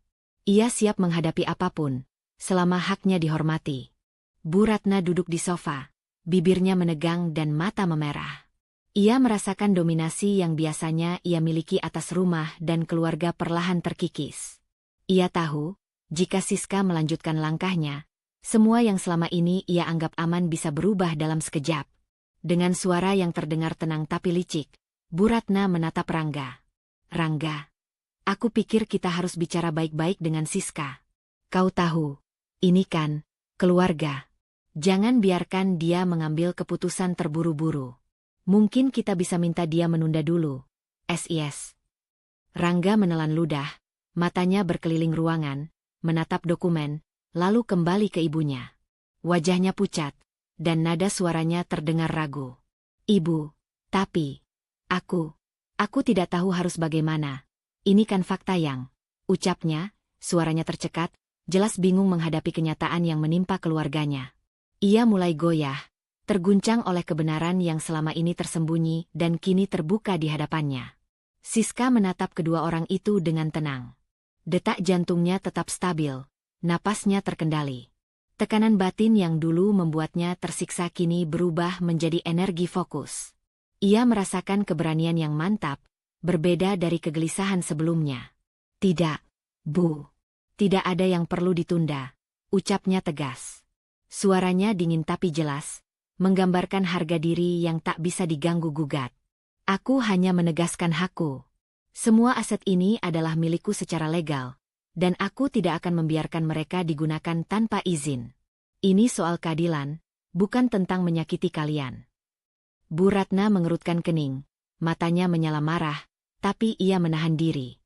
Ia siap menghadapi apapun, selama haknya dihormati. Bu Ratna duduk di sofa, bibirnya menegang dan mata memerah. Ia merasakan dominasi yang biasanya ia miliki atas rumah dan keluarga perlahan terkikis. Ia tahu, jika Siska melanjutkan langkahnya, semua yang selama ini ia anggap aman bisa berubah dalam sekejap. Dengan suara yang terdengar tenang tapi licik, Bu Ratna menatap Rangga. Rangga, aku pikir kita harus bicara baik-baik dengan Siska. Kau tahu, ini kan, keluarga. Jangan biarkan dia mengambil keputusan terburu-buru. Mungkin kita bisa minta dia menunda dulu. SIS. Rangga menelan ludah, matanya berkeliling ruangan, menatap dokumen, lalu kembali ke ibunya. Wajahnya pucat, dan nada suaranya terdengar ragu. Ibu, tapi, aku tidak tahu harus bagaimana. Ini kan fakta yang, ucapnya, suaranya tercekat, jelas bingung menghadapi kenyataan yang menimpa keluarganya. Ia mulai goyah, terguncang oleh kebenaran yang selama ini tersembunyi dan kini terbuka di hadapannya. Siska menatap kedua orang itu dengan tenang. Detak jantungnya tetap stabil, napasnya terkendali. Tekanan batin yang dulu membuatnya tersiksa kini berubah menjadi energi fokus. Ia merasakan keberanian yang mantap, berbeda dari kegelisahan sebelumnya. Tidak, Bu. Tidak ada yang perlu ditunda, ucapnya tegas. Suaranya dingin tapi jelas, menggambarkan harga diri yang tak bisa diganggu-gugat. Aku hanya menegaskan hakku. Semua aset ini adalah milikku secara legal, dan aku tidak akan membiarkan mereka digunakan tanpa izin. Ini soal keadilan, bukan tentang menyakiti kalian. Bu Ratna mengerutkan kening, matanya menyala marah, tapi ia menahan diri.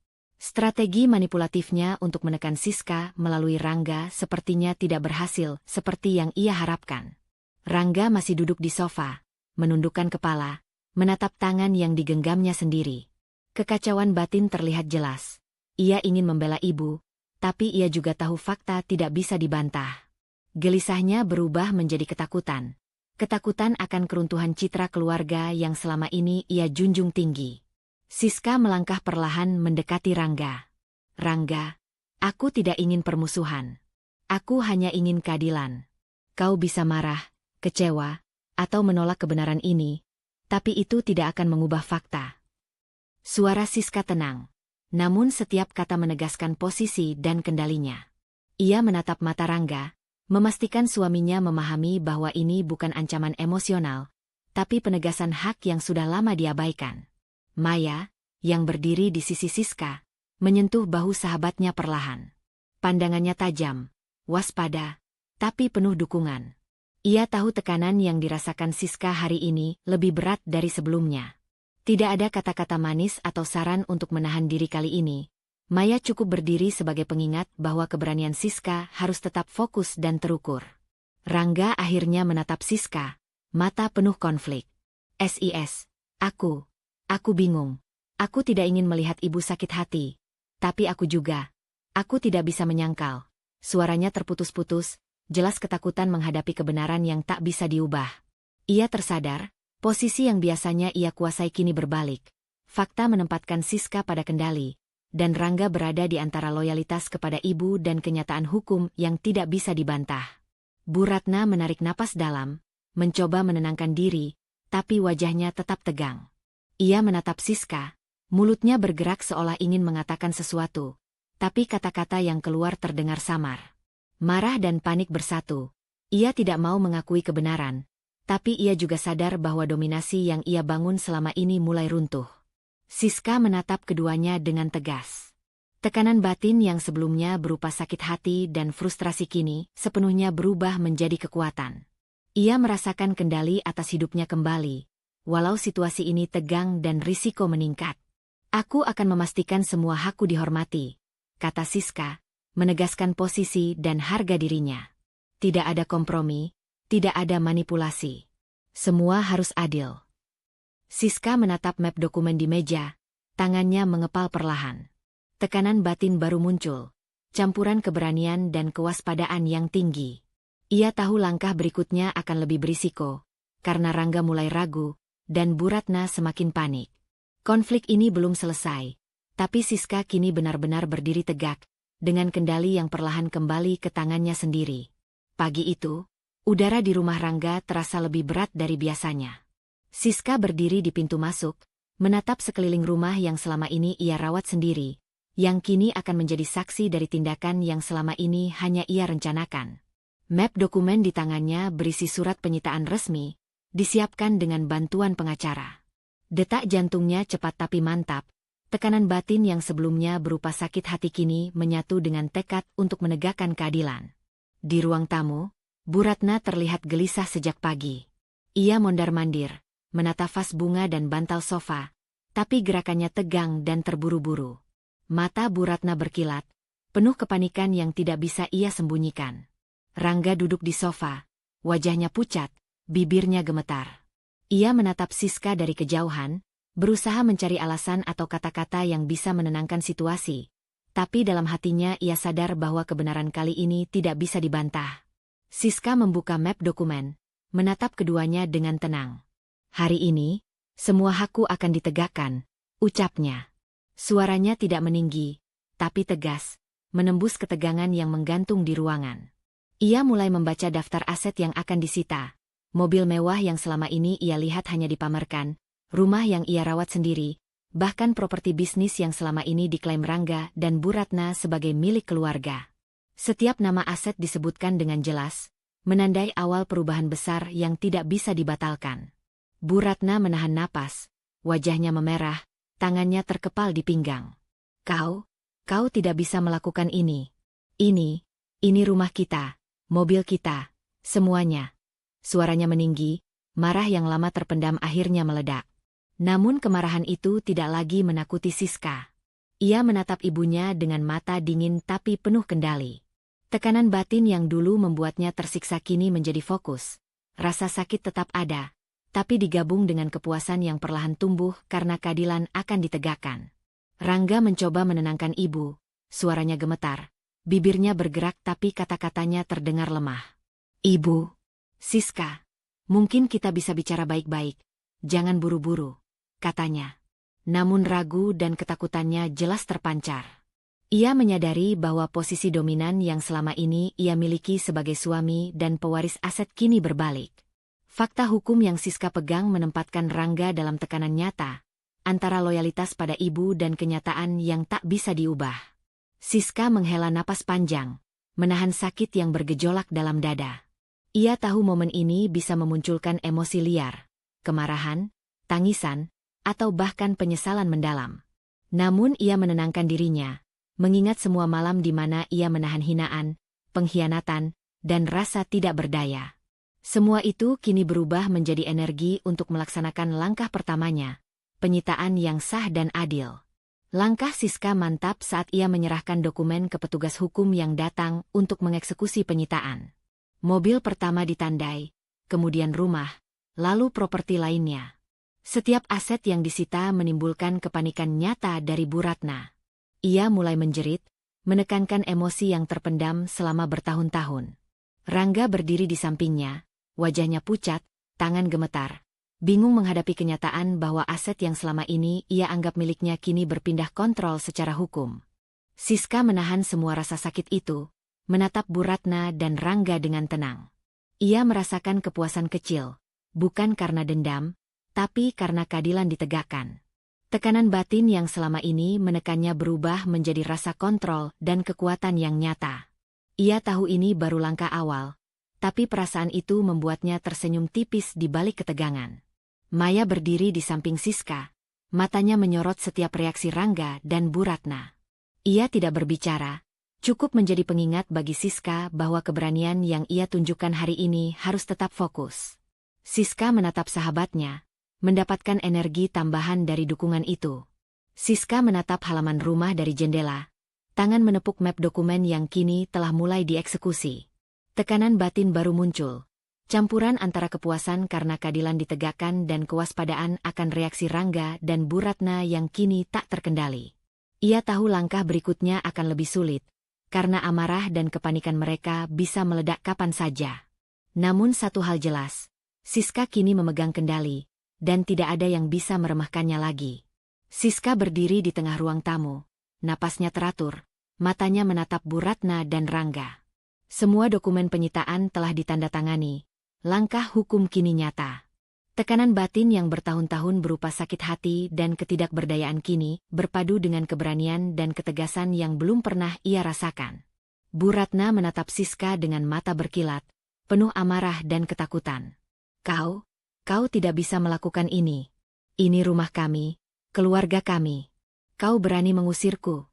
Strategi manipulatifnya untuk menekan Siska melalui Rangga sepertinya tidak berhasil seperti yang ia harapkan. Rangga masih duduk di sofa, menundukkan kepala, menatap tangan yang digenggamnya sendiri. Kekacauan batin terlihat jelas. Ia ingin membela ibu, tapi ia juga tahu fakta tidak bisa dibantah. Gelisahnya berubah menjadi ketakutan. Ketakutan akan keruntuhan citra keluarga yang selama ini ia junjung tinggi. Siska melangkah perlahan mendekati Rangga. Rangga, aku tidak ingin permusuhan. Aku hanya ingin keadilan. Kau bisa marah, kecewa, atau menolak kebenaran ini, tapi itu tidak akan mengubah fakta. Suara Siska tenang, namun setiap kata menegaskan posisi dan kendalinya. Ia menatap mata Rangga, memastikan suaminya memahami bahwa ini bukan ancaman emosional, tapi penegasan hak yang sudah lama diabaikan. Maya, yang berdiri di sisi Siska, menyentuh bahu sahabatnya perlahan. Pandangannya tajam, waspada, tapi penuh dukungan. Ia tahu tekanan yang dirasakan Siska hari ini lebih berat dari sebelumnya. Tidak ada kata-kata manis atau saran untuk menahan diri kali ini. Maya cukup berdiri sebagai pengingat bahwa keberanian Siska harus tetap fokus dan terukur. Rangga akhirnya menatap Siska, mata penuh konflik. SIS, aku bingung. Aku tidak ingin melihat ibu sakit hati. Tapi aku tidak bisa menyangkal. Suaranya terputus-putus, jelas ketakutan menghadapi kebenaran yang tak bisa diubah. Ia tersadar, posisi yang biasanya ia kuasai kini berbalik. Fakta menempatkan Siska pada kendali, dan Rangga berada di antara loyalitas kepada ibu dan kenyataan hukum yang tidak bisa dibantah. Bu Ratna menarik napas dalam, mencoba menenangkan diri, tapi wajahnya tetap tegang. Ia menatap Siska, mulutnya bergerak seolah ingin mengatakan sesuatu, tapi kata-kata yang keluar terdengar samar. Marah dan panik bersatu. Ia tidak mau mengakui kebenaran, tapi ia juga sadar bahwa dominasi yang ia bangun selama ini mulai runtuh. Siska menatap keduanya dengan tegas. Tekanan batin yang sebelumnya berupa sakit hati dan frustrasi kini sepenuhnya berubah menjadi kekuatan. Ia merasakan kendali atas hidupnya kembali, walau situasi ini tegang dan risiko meningkat. Aku akan memastikan semua hakku dihormati, kata Siska, menegaskan posisi dan harga dirinya. Tidak ada kompromi, tidak ada manipulasi. Semua harus adil. Siska menatap map dokumen di meja, tangannya mengepal perlahan. Tekanan batin baru muncul, campuran keberanian dan kewaspadaan yang tinggi. Ia tahu langkah berikutnya akan lebih berisiko, karena Rangga mulai ragu, dan Bu Ratna semakin panik. Konflik ini belum selesai, tapi Siska kini benar-benar berdiri tegak, dengan kendali yang perlahan kembali ke tangannya sendiri. Pagi itu, udara di rumah Rangga terasa lebih berat dari biasanya. Siska berdiri di pintu masuk, menatap sekeliling rumah yang selama ini ia rawat sendiri, yang kini akan menjadi saksi dari tindakan yang selama ini hanya ia rencanakan. Map dokumen di tangannya berisi surat penyitaan resmi, disiapkan dengan bantuan pengacara. Detak jantungnya cepat tapi mantap, tekanan batin yang sebelumnya berupa sakit hati kini menyatu dengan tekad untuk menegakkan keadilan. Di ruang tamu, Bu Ratna terlihat gelisah sejak pagi. Ia mondar-mandir, menata vas bunga dan bantal sofa, tapi gerakannya tegang dan terburu-buru. Mata Bu Ratna berkilat, penuh kepanikan yang tidak bisa ia sembunyikan. Rangga duduk di sofa, wajahnya pucat, bibirnya gemetar. Ia menatap Siska dari kejauhan, berusaha mencari alasan atau kata-kata yang bisa menenangkan situasi. Tapi dalam hatinya ia sadar bahwa kebenaran kali ini tidak bisa dibantah. Siska membuka map dokumen, menatap keduanya dengan tenang. Hari ini, semua hakku akan ditegakkan, ucapnya. Suaranya tidak meninggi, tapi tegas, menembus ketegangan yang menggantung di ruangan. Ia mulai membaca daftar aset yang akan disita. Mobil mewah yang selama ini ia lihat hanya dipamerkan, rumah yang ia rawat sendiri, bahkan properti bisnis yang selama ini diklaim Rangga dan Bu Ratna sebagai milik keluarga. Setiap nama aset disebutkan dengan jelas, menandai awal perubahan besar yang tidak bisa dibatalkan. Bu Ratna menahan napas, wajahnya memerah, tangannya terkepal di pinggang. Kau tidak bisa melakukan ini. Ini rumah kita, mobil kita, semuanya. Suaranya meninggi, marah yang lama terpendam akhirnya meledak. Namun kemarahan itu tidak lagi menakuti Siska. Ia menatap ibunya dengan mata dingin tapi penuh kendali. Tekanan batin yang dulu membuatnya tersiksa kini menjadi fokus. Rasa sakit tetap ada, tapi digabung dengan kepuasan yang perlahan tumbuh karena keadilan akan ditegakkan. Rangga mencoba menenangkan ibu, suaranya gemetar, bibirnya bergerak tapi kata-katanya terdengar lemah. Ibu, Siska, mungkin kita bisa bicara baik-baik, jangan buru-buru, katanya. Namun ragu dan ketakutannya jelas terpancar. Ia menyadari bahwa posisi dominan yang selama ini ia miliki sebagai suami dan pewaris aset kini berbalik. Fakta hukum yang Siska pegang menempatkan Rangga dalam tekanan nyata, antara loyalitas pada ibu dan kenyataan yang tak bisa diubah. Siska menghela napas panjang, menahan sakit yang bergejolak dalam dada. Ia tahu momen ini bisa memunculkan emosi liar, kemarahan, tangisan, atau bahkan penyesalan mendalam. Namun ia menenangkan dirinya, mengingat semua malam di mana ia menahan hinaan, pengkhianatan, dan rasa tidak berdaya. Semua itu kini berubah menjadi energi untuk melaksanakan langkah pertamanya, penyitaan yang sah dan adil. Langkah Siska mantap saat ia menyerahkan dokumen ke petugas hukum yang datang untuk mengeksekusi penyitaan. Mobil pertama ditandai, kemudian rumah, lalu properti lainnya. Setiap aset yang disita menimbulkan kepanikan nyata dari Bu Ratna. Ia mulai menjerit, menekankan emosi yang terpendam selama bertahun-tahun. Rangga berdiri di sampingnya, wajahnya pucat, tangan gemetar, bingung menghadapi kenyataan bahwa aset yang selama ini ia anggap miliknya kini berpindah kontrol secara hukum. Siska menahan semua rasa sakit itu, menatap Bu Ratna dan Rangga dengan tenang. Ia merasakan kepuasan kecil, bukan karena dendam, tapi karena keadilan ditegakkan. Tekanan batin yang selama ini menekannya berubah menjadi rasa kontrol dan kekuatan yang nyata. Ia tahu ini baru langkah awal, tapi perasaan itu membuatnya tersenyum tipis di balik ketegangan. Maya berdiri di samping Siska, matanya menyorot setiap reaksi Rangga dan Bu Ratna. Ia tidak berbicara, cukup menjadi pengingat bagi Siska bahwa keberanian yang ia tunjukkan hari ini harus tetap fokus. Siska menatap sahabatnya, mendapatkan energi tambahan dari dukungan itu. Siska menatap halaman rumah dari jendela, tangan menepuk map dokumen yang kini telah mulai dieksekusi. Tekanan batin baru muncul, campuran antara kepuasan karena keadilan ditegakkan dan kewaspadaan akan reaksi Rangga dan Bu Ratna yang kini tak terkendali. Ia tahu langkah berikutnya akan lebih sulit, karena amarah dan kepanikan mereka bisa meledak kapan saja. Namun satu hal jelas, Siska kini memegang kendali, dan tidak ada yang bisa meremehkannya lagi. Siska berdiri di tengah ruang tamu, napasnya teratur, matanya menatap Bu Ratna dan Rangga. Semua dokumen penyitaan telah ditandatangani, langkah hukum kini nyata. Tekanan batin yang bertahun-tahun berupa sakit hati dan ketidakberdayaan kini berpadu dengan keberanian dan ketegasan yang belum pernah ia rasakan. Bu Ratna menatap Siska dengan mata berkilat, penuh amarah dan ketakutan. Kau tidak bisa melakukan ini. Ini rumah kami, keluarga kami. Kau berani mengusirku.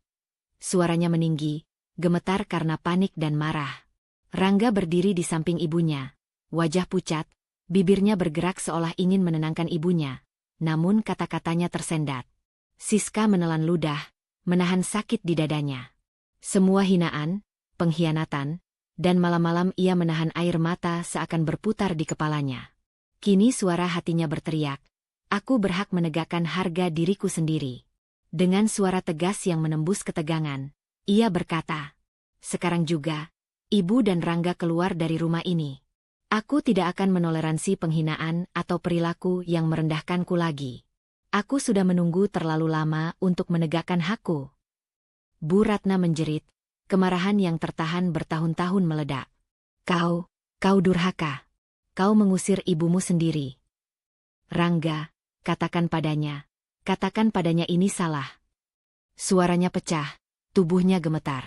Suaranya meninggi, gemetar karena panik dan marah. Rangga berdiri di samping ibunya, wajah pucat, bibirnya bergerak seolah ingin menenangkan ibunya, namun kata-katanya tersendat. Siska menelan ludah, menahan sakit di dadanya. Semua hinaan, pengkhianatan, dan malam-malam ia menahan air mata seakan berputar di kepalanya. Kini suara hatinya berteriak, "Aku berhak menegakkan harga diriku sendiri." Dengan suara tegas yang menembus ketegangan, ia berkata, "Sekarang juga, Ibu dan Rangga keluar dari rumah ini. Aku tidak akan menoleransi penghinaan atau perilaku yang merendahkanku lagi. Aku sudah menunggu terlalu lama untuk menegakkan hakku." Bu Ratna menjerit, kemarahan yang tertahan bertahun-tahun meledak. Kau durhaka. Kau mengusir ibumu sendiri. Rangga, katakan padanya ini salah." Suaranya pecah, tubuhnya gemetar.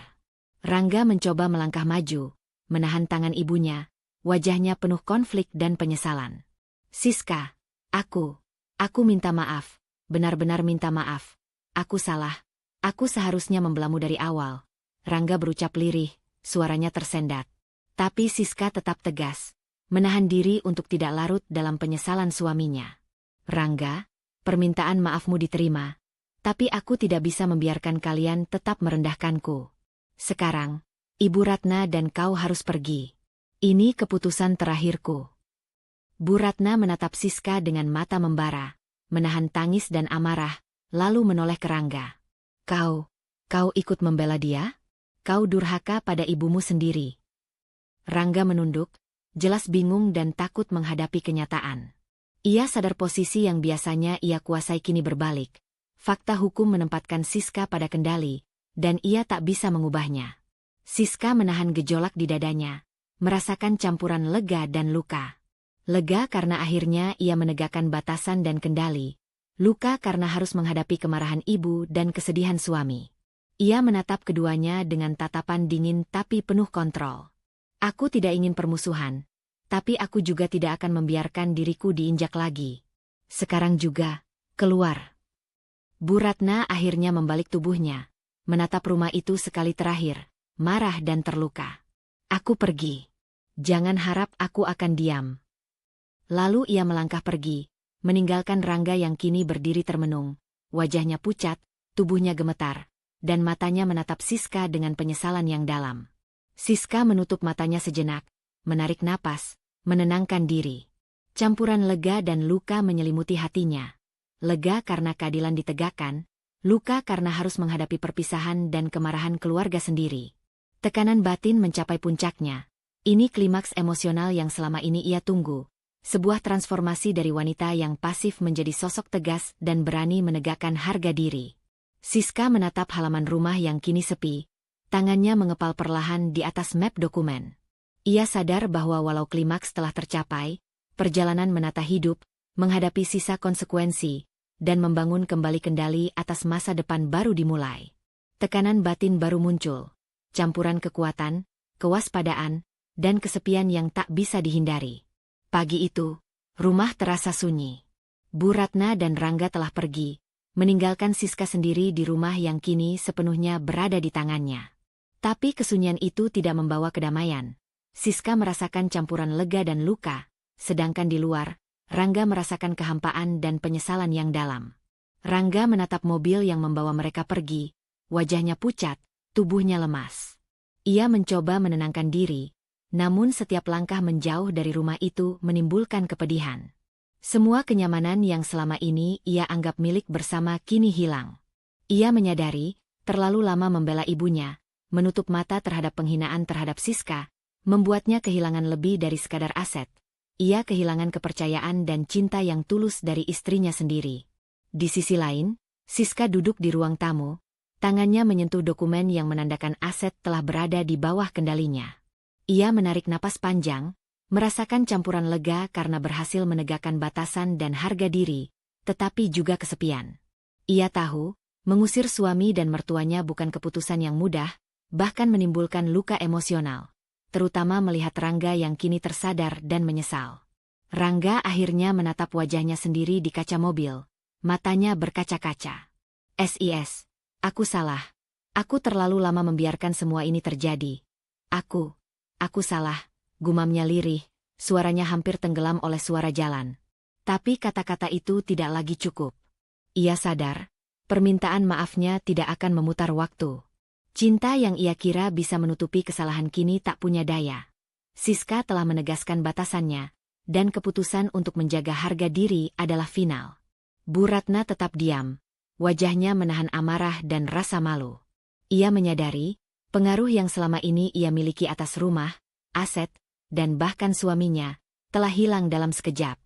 Rangga mencoba melangkah maju, menahan tangan ibunya, wajahnya penuh konflik dan penyesalan. "Siska, aku minta maaf, benar-benar minta maaf. Aku salah, aku seharusnya membelamu dari awal." Rangga berucap lirih, suaranya tersendat. Tapi Siska tetap tegas, menahan diri untuk tidak larut dalam penyesalan suaminya. "Rangga, permintaan maafmu diterima, tapi aku tidak bisa membiarkan kalian tetap merendahkanku. Sekarang, Ibu Ratna dan kau harus pergi. Ini keputusan terakhirku." Bu Ratna menatap Siska dengan mata membara, menahan tangis dan amarah, lalu menoleh ke Rangga. Kau ikut membela dia? Kau durhaka pada ibumu sendiri." Rangga menunduk, jelas bingung dan takut menghadapi kenyataan. Ia sadar posisi yang biasanya ia kuasai kini berbalik. Fakta hukum menempatkan Siska pada kendali, dan ia tak bisa mengubahnya. Siska menahan gejolak di dadanya, merasakan campuran lega dan luka. Lega karena akhirnya ia menegakkan batasan dan kendali. Luka karena harus menghadapi kemarahan ibu dan kesedihan suami. Ia menatap keduanya dengan tatapan dingin tapi penuh kontrol. "Aku tidak ingin permusuhan, tapi aku juga tidak akan membiarkan diriku diinjak lagi. Sekarang juga, keluar." Bu Ratna akhirnya membalik tubuhnya, menatap rumah itu sekali terakhir, marah dan terluka. "Aku pergi. Jangan harap aku akan diam." Lalu ia melangkah pergi, meninggalkan Rangga yang kini berdiri termenung, wajahnya pucat, tubuhnya gemetar, dan matanya menatap Siska dengan penyesalan yang dalam. Siska menutup matanya sejenak, menarik napas, menenangkan diri. Campuran lega dan luka menyelimuti hatinya. Lega karena keadilan ditegakkan, luka karena harus menghadapi perpisahan dan kemarahan keluarga sendiri. Tekanan batin mencapai puncaknya. Ini klimaks emosional yang selama ini ia tunggu. Sebuah transformasi dari wanita yang pasif menjadi sosok tegas dan berani menegakkan harga diri. Siska menatap halaman rumah yang kini sepi, tangannya mengepal perlahan di atas map dokumen. Ia sadar bahwa walau klimaks telah tercapai, perjalanan menata hidup, menghadapi sisa konsekuensi, dan membangun kembali kendali atas masa depan baru dimulai. Tekanan batin baru muncul, campuran kekuatan, kewaspadaan, dan kesepian yang tak bisa dihindari. Pagi itu, rumah terasa sunyi. Bu Ratna dan Rangga telah pergi, meninggalkan Siska sendiri di rumah yang kini sepenuhnya berada di tangannya. Tapi kesunyian itu tidak membawa kedamaian. Siska merasakan campuran lega dan luka, sedangkan di luar, Rangga merasakan kehampaan dan penyesalan yang dalam. Rangga menatap mobil yang membawa mereka pergi, wajahnya pucat, tubuhnya lemas. Ia mencoba menenangkan diri, namun setiap langkah menjauh dari rumah itu menimbulkan kepedihan. Semua kenyamanan yang selama ini ia anggap milik bersama kini hilang. Ia menyadari, terlalu lama membela ibunya, menutup mata terhadap penghinaan terhadap Siska, membuatnya kehilangan lebih dari sekadar aset. Ia kehilangan kepercayaan dan cinta yang tulus dari istrinya sendiri. Di sisi lain, Siska duduk di ruang tamu, Tangannya menyentuh dokumen yang menandakan aset telah berada di bawah kendalinya. Ia menarik napas panjang, merasakan campuran lega karena berhasil menegakkan batasan dan harga diri, tetapi juga kesepian. Ia tahu, mengusir suami dan mertuanya bukan keputusan yang mudah, bahkan menimbulkan luka emosional, terutama melihat Rangga yang kini tersadar dan menyesal. Rangga akhirnya menatap wajahnya sendiri di kaca mobil, matanya berkaca-kaca. "SIS, aku salah. Aku terlalu lama membiarkan semua ini terjadi. Aku salah," gumamnya lirih, suaranya hampir tenggelam oleh suara jalan. Tapi kata-kata itu tidak lagi cukup. Ia sadar, permintaan maafnya tidak akan memutar waktu. Cinta yang ia kira bisa menutupi kesalahan kini tak punya daya. Siska telah menegaskan batasannya, dan keputusan untuk menjaga harga diri adalah final. Bu Ratna tetap diam, wajahnya menahan amarah dan rasa malu. Ia menyadari, pengaruh yang selama ini ia miliki atas rumah, aset, dan bahkan suaminya, telah hilang dalam sekejap.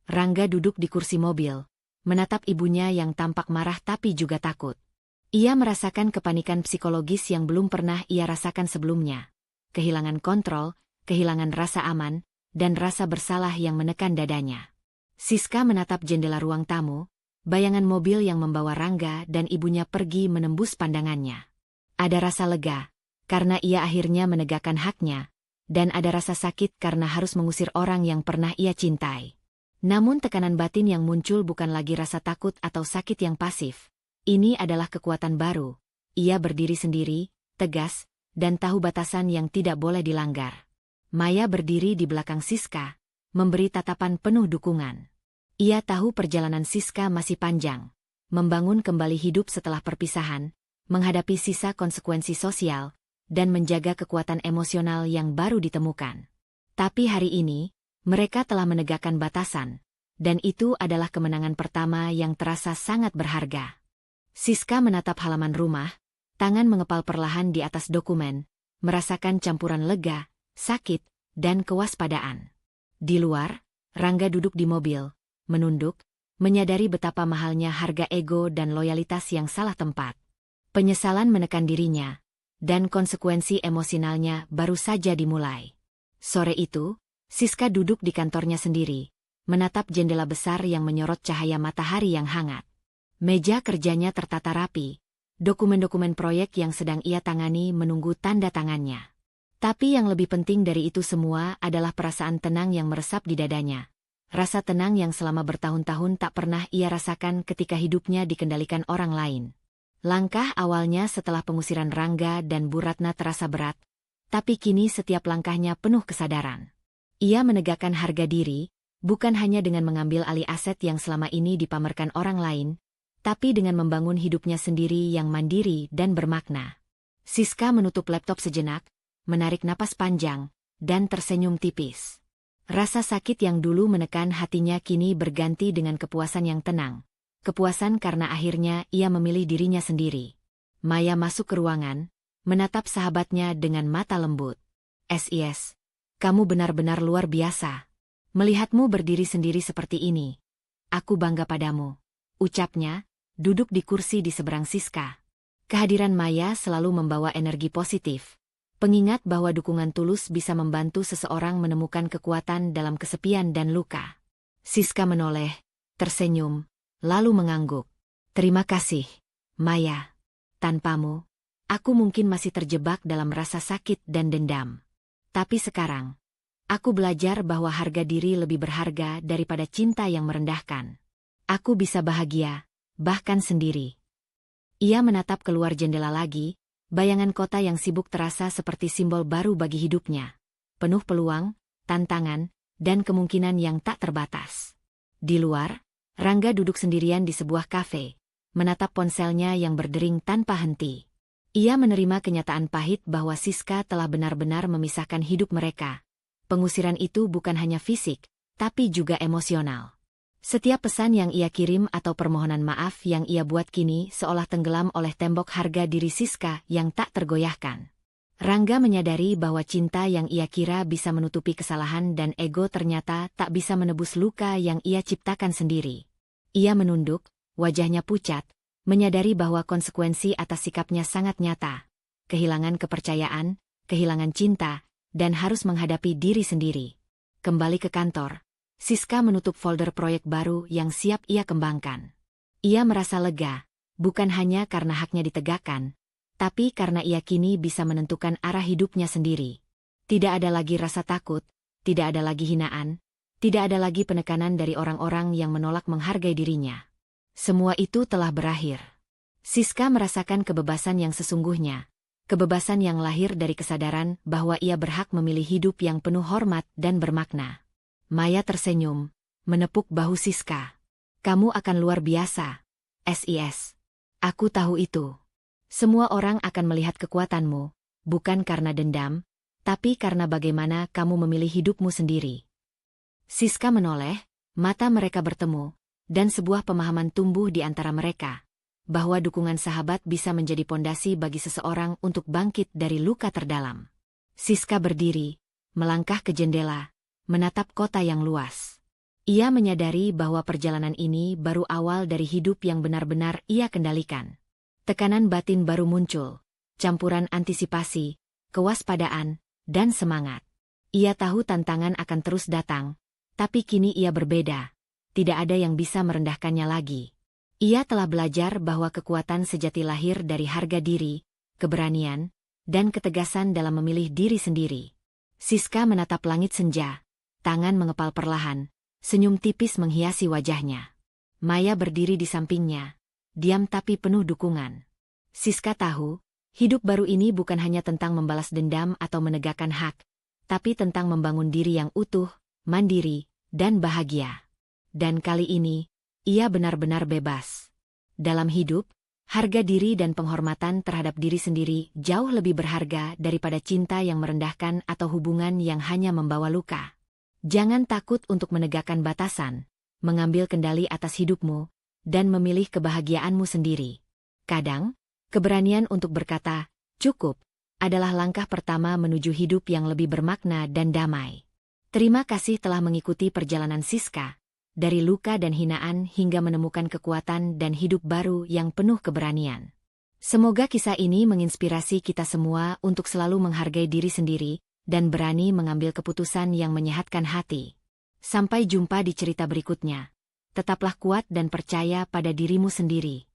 Rangga duduk di kursi mobil, menatap ibunya yang tampak marah tapi juga takut. Ia merasakan kepanikan psikologis yang belum pernah ia rasakan sebelumnya. Kehilangan kontrol, kehilangan rasa aman, dan rasa bersalah yang menekan dadanya. Siska menatap jendela ruang tamu, bayangan mobil yang membawa Rangga dan ibunya pergi menembus pandangannya. Ada rasa lega, karena ia akhirnya menegakkan haknya, dan ada rasa sakit karena harus mengusir orang yang pernah ia cintai. Namun tekanan batin yang muncul bukan lagi rasa takut atau sakit yang pasif. Ini adalah kekuatan baru. Ia berdiri sendiri, tegas, dan tahu batasan yang tidak boleh dilanggar. Maya berdiri di belakang Siska, memberi tatapan penuh dukungan. Ia tahu perjalanan Siska masih panjang, membangun kembali hidup setelah perpisahan, menghadapi sisa konsekuensi sosial, dan menjaga kekuatan emosional yang baru ditemukan. Tapi hari ini, mereka telah menegakkan batasan, dan itu adalah kemenangan pertama yang terasa sangat berharga. Siska menatap halaman rumah, tangan mengepal perlahan di atas dokumen, merasakan campuran lega, sakit, dan kewaspadaan. Di luar, Rangga duduk di mobil, menunduk, menyadari betapa mahalnya harga ego dan loyalitas yang salah tempat. Penyesalan menekan dirinya, dan konsekuensi emosionalnya baru saja dimulai. Sore itu, Siska duduk di kantornya sendiri, menatap jendela besar yang menyorot cahaya matahari yang hangat. Meja kerjanya tertata rapi, dokumen-dokumen proyek yang sedang ia tangani menunggu tanda tangannya. Tapi yang lebih penting dari itu semua adalah perasaan tenang yang meresap di dadanya. Rasa tenang yang selama bertahun-tahun tak pernah ia rasakan ketika hidupnya dikendalikan orang lain. Langkah awalnya setelah pengusiran Rangga dan Bu Ratna terasa berat, tapi kini setiap langkahnya penuh kesadaran. Ia menegakkan harga diri, bukan hanya dengan mengambil alih aset yang selama ini dipamerkan orang lain, tapi dengan membangun hidupnya sendiri yang mandiri dan bermakna. Siska menutup laptop sejenak, menarik napas panjang, dan tersenyum tipis. Rasa sakit yang dulu menekan hatinya kini berganti dengan kepuasan yang tenang. Kepuasan karena akhirnya ia memilih dirinya sendiri. Maya masuk ke ruangan, menatap sahabatnya dengan mata lembut. "SIS, kamu benar-benar luar biasa. Melihatmu berdiri sendiri seperti ini. Aku bangga padamu," ucapnya, duduk di kursi di seberang Siska. Kehadiran Maya selalu membawa energi positif. Pengingat bahwa dukungan tulus bisa membantu seseorang menemukan kekuatan dalam kesepian dan luka. Siska menoleh, tersenyum, lalu mengangguk. "Terima kasih, Maya. Tanpamu, aku mungkin masih terjebak dalam rasa sakit dan dendam. Tapi sekarang, aku belajar bahwa harga diri lebih berharga daripada cinta yang merendahkan. Aku bisa bahagia, bahkan sendiri." Ia menatap keluar jendela lagi, bayangan kota yang sibuk terasa seperti simbol baru bagi hidupnya. Penuh peluang, tantangan, dan kemungkinan yang tak terbatas. Di luar, Rangga duduk sendirian di sebuah kafe, menatap ponselnya yang berdering tanpa henti. Ia menerima kenyataan pahit bahwa Siska telah benar-benar memisahkan hidup mereka. Pengusiran itu bukan hanya fisik, tapi juga emosional. Setiap pesan yang ia kirim atau permohonan maaf yang ia buat kini seolah tenggelam oleh tembok harga diri Siska yang tak tergoyahkan. Rangga menyadari bahwa cinta yang ia kira bisa menutupi kesalahan dan ego ternyata tak bisa menebus luka yang ia ciptakan sendiri. Ia menunduk, wajahnya pucat, menyadari bahwa konsekuensi atas sikapnya sangat nyata. Kehilangan kepercayaan, kehilangan cinta, dan harus menghadapi diri sendiri. Kembali ke kantor, Siska menutup folder proyek baru yang siap ia kembangkan. Ia merasa lega, bukan hanya karena haknya ditegakkan, tapi karena ia kini bisa menentukan arah hidupnya sendiri. Tidak ada lagi rasa takut, tidak ada lagi hinaan, tidak ada lagi penekanan dari orang-orang yang menolak menghargai dirinya. Semua itu telah berakhir. Siska merasakan kebebasan yang sesungguhnya. Kebebasan yang lahir dari kesadaran bahwa ia berhak memilih hidup yang penuh hormat dan bermakna. Maya tersenyum, menepuk bahu Siska. Kamu akan luar biasa, SIS. Aku tahu itu. Semua orang akan melihat kekuatanmu, bukan karena dendam, tapi karena bagaimana kamu memilih hidupmu sendiri. Siska menoleh, mata mereka bertemu, dan sebuah pemahaman tumbuh di antara mereka. Bahwa dukungan sahabat bisa menjadi pondasi bagi seseorang untuk bangkit dari luka terdalam. Siska berdiri, melangkah ke jendela, menatap kota yang luas. Ia menyadari bahwa perjalanan ini baru awal dari hidup yang benar-benar ia kendalikan. Tekanan batin baru muncul, campuran antisipasi, kewaspadaan, dan semangat. Ia tahu tantangan akan terus datang, tapi kini ia berbeda. Tidak ada yang bisa merendahkannya lagi. Ia telah belajar bahwa kekuatan sejati lahir dari harga diri, keberanian, dan ketegasan dalam memilih diri sendiri. Siska menatap langit senja, tangan mengepal perlahan, senyum tipis menghiasi wajahnya. Maya berdiri di sampingnya, diam tapi penuh dukungan. Siska tahu, hidup baru ini bukan hanya tentang membalas dendam atau menegakkan hak, tapi tentang membangun diri yang utuh, mandiri, dan bahagia. Dan kali ini, ia benar-benar bebas. Dalam hidup, harga diri dan penghormatan terhadap diri sendiri jauh lebih berharga daripada cinta yang merendahkan atau hubungan yang hanya membawa luka. Jangan takut untuk menegakkan batasan, mengambil kendali atas hidupmu, dan memilih kebahagiaanmu sendiri. Kadang, keberanian untuk berkata, "Cukup," adalah langkah pertama menuju hidup yang lebih bermakna dan damai. Terima kasih telah mengikuti perjalanan Siska. Dari luka dan hinaan hingga menemukan kekuatan dan hidup baru yang penuh keberanian. Semoga kisah ini menginspirasi kita semua untuk selalu menghargai diri sendiri dan berani mengambil keputusan yang menyehatkan hati. Sampai jumpa di cerita berikutnya. Tetaplah kuat dan percaya pada dirimu sendiri.